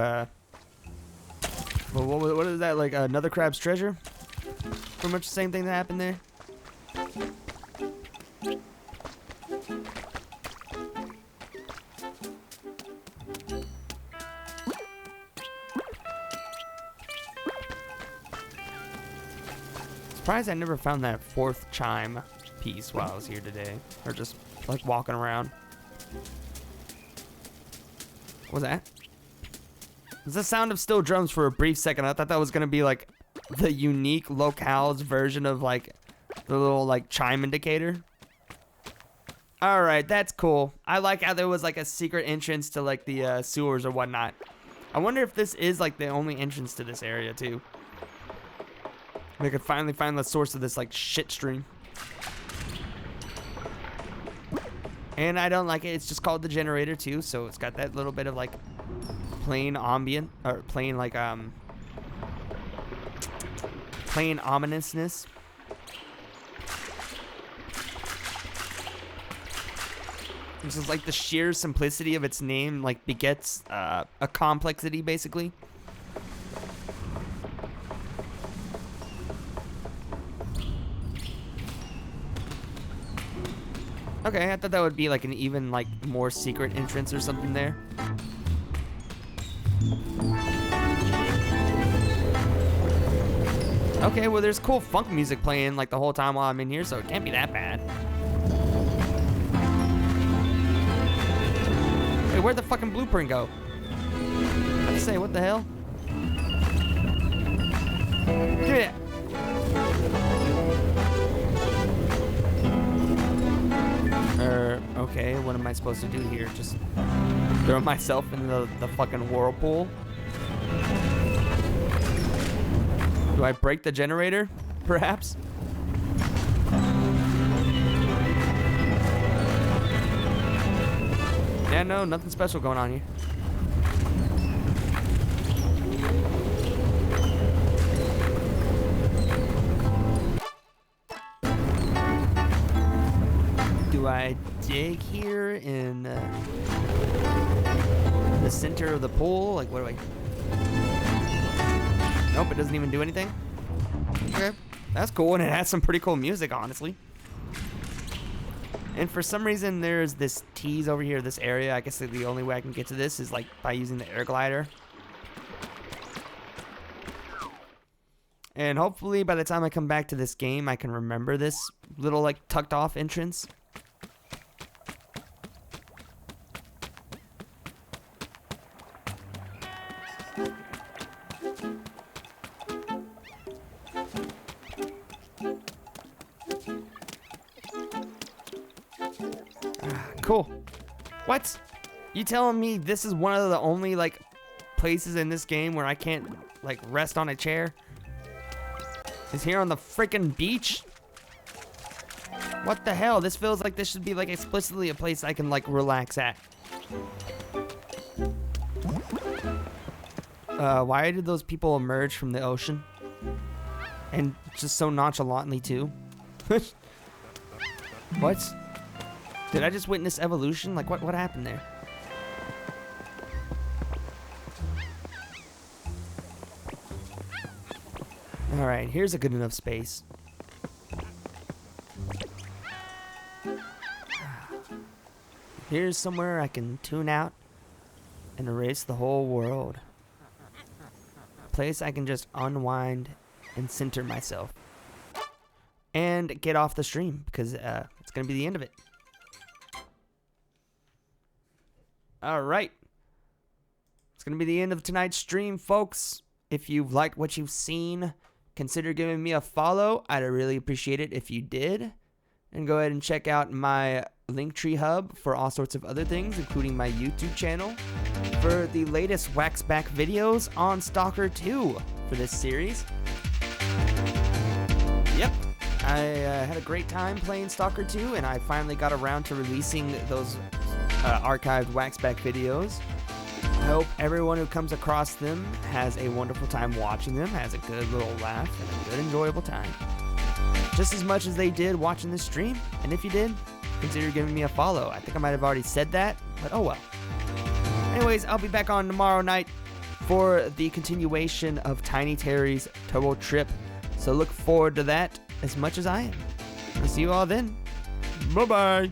what is that, like another crab's treasure? Pretty much the same thing that happened there. Surprised I never found that fourth chime piece while I was here today, or just like walking around. What was that? It was the sound of steel drums for a brief second. I thought that was gonna be like the unique locale's version of like the little like chime indicator. All right, that's cool. I like how there was like a secret entrance to like the sewers or whatnot. I wonder if this is like the only entrance to this area too. We could finally find the source of this like shit stream. And I don't like it. It's just called the generator too, so it's got that little bit of like plain ambient or plain like plain ominousness. This is like the sheer simplicity of its name like begets a complexity basically. Okay, I thought that would be like an even like more secret entrance or something there. Okay, well there's cool funk music playing like the whole time while I'm in here, so it can't be that bad. Hey, where'd the fucking blueprint go? I have to say, what the hell? Give me that. Okay, what am I supposed to do here? Just throw myself in the fucking whirlpool? Do I break the generator? Perhaps? Yeah, no, nothing special going on here. Do I dig here in the center of the pool? Like, what do I... Nope, it doesn't even do anything. Okay, that's cool, and it has some pretty cool music, honestly. And for some reason, there's this tease over here, this area. I guess the only way I can get to this is like by using the air glider. And hopefully by the time I come back to this game, I can remember this little like tucked off entrance. Cool. What? You telling me this is one of the only like places in this game where I can't like rest on a chair? Is here on the freaking beach? What the hell? This feels like this should be like explicitly a place I can like relax at. Why did those people emerge from the ocean? And just so nonchalantly too? What? Did I just witness evolution? Like, what happened there? Alright, here's a good enough space. Here's somewhere I can tune out and erase the whole world. A place I can just unwind and center myself. And get off the stream, because it's going to be the end of it. All right. It's going to be the end of tonight's stream, folks. If you've liked what you've seen, consider giving me a follow. I'd really appreciate it if you did. And go ahead and check out my Linktree hub for all sorts of other things, including my YouTube channel, for the latest Waxback videos on Stalker 2 for this series. Yep, I had a great time playing Stalker 2, and I finally got around to releasing those archived Waxback videos. I hope everyone who comes across them has a wonderful time watching them, has a good little laugh, and a good enjoyable time. Just as much as they did watching this stream, and if you did, consider giving me a follow. I think I might have already said that, but oh well. Anyways, I'll be back on tomorrow night for the continuation of Tiny Terry's Turbo Trip, so look forward to that as much as I am. I'll see you all then. Bye-bye.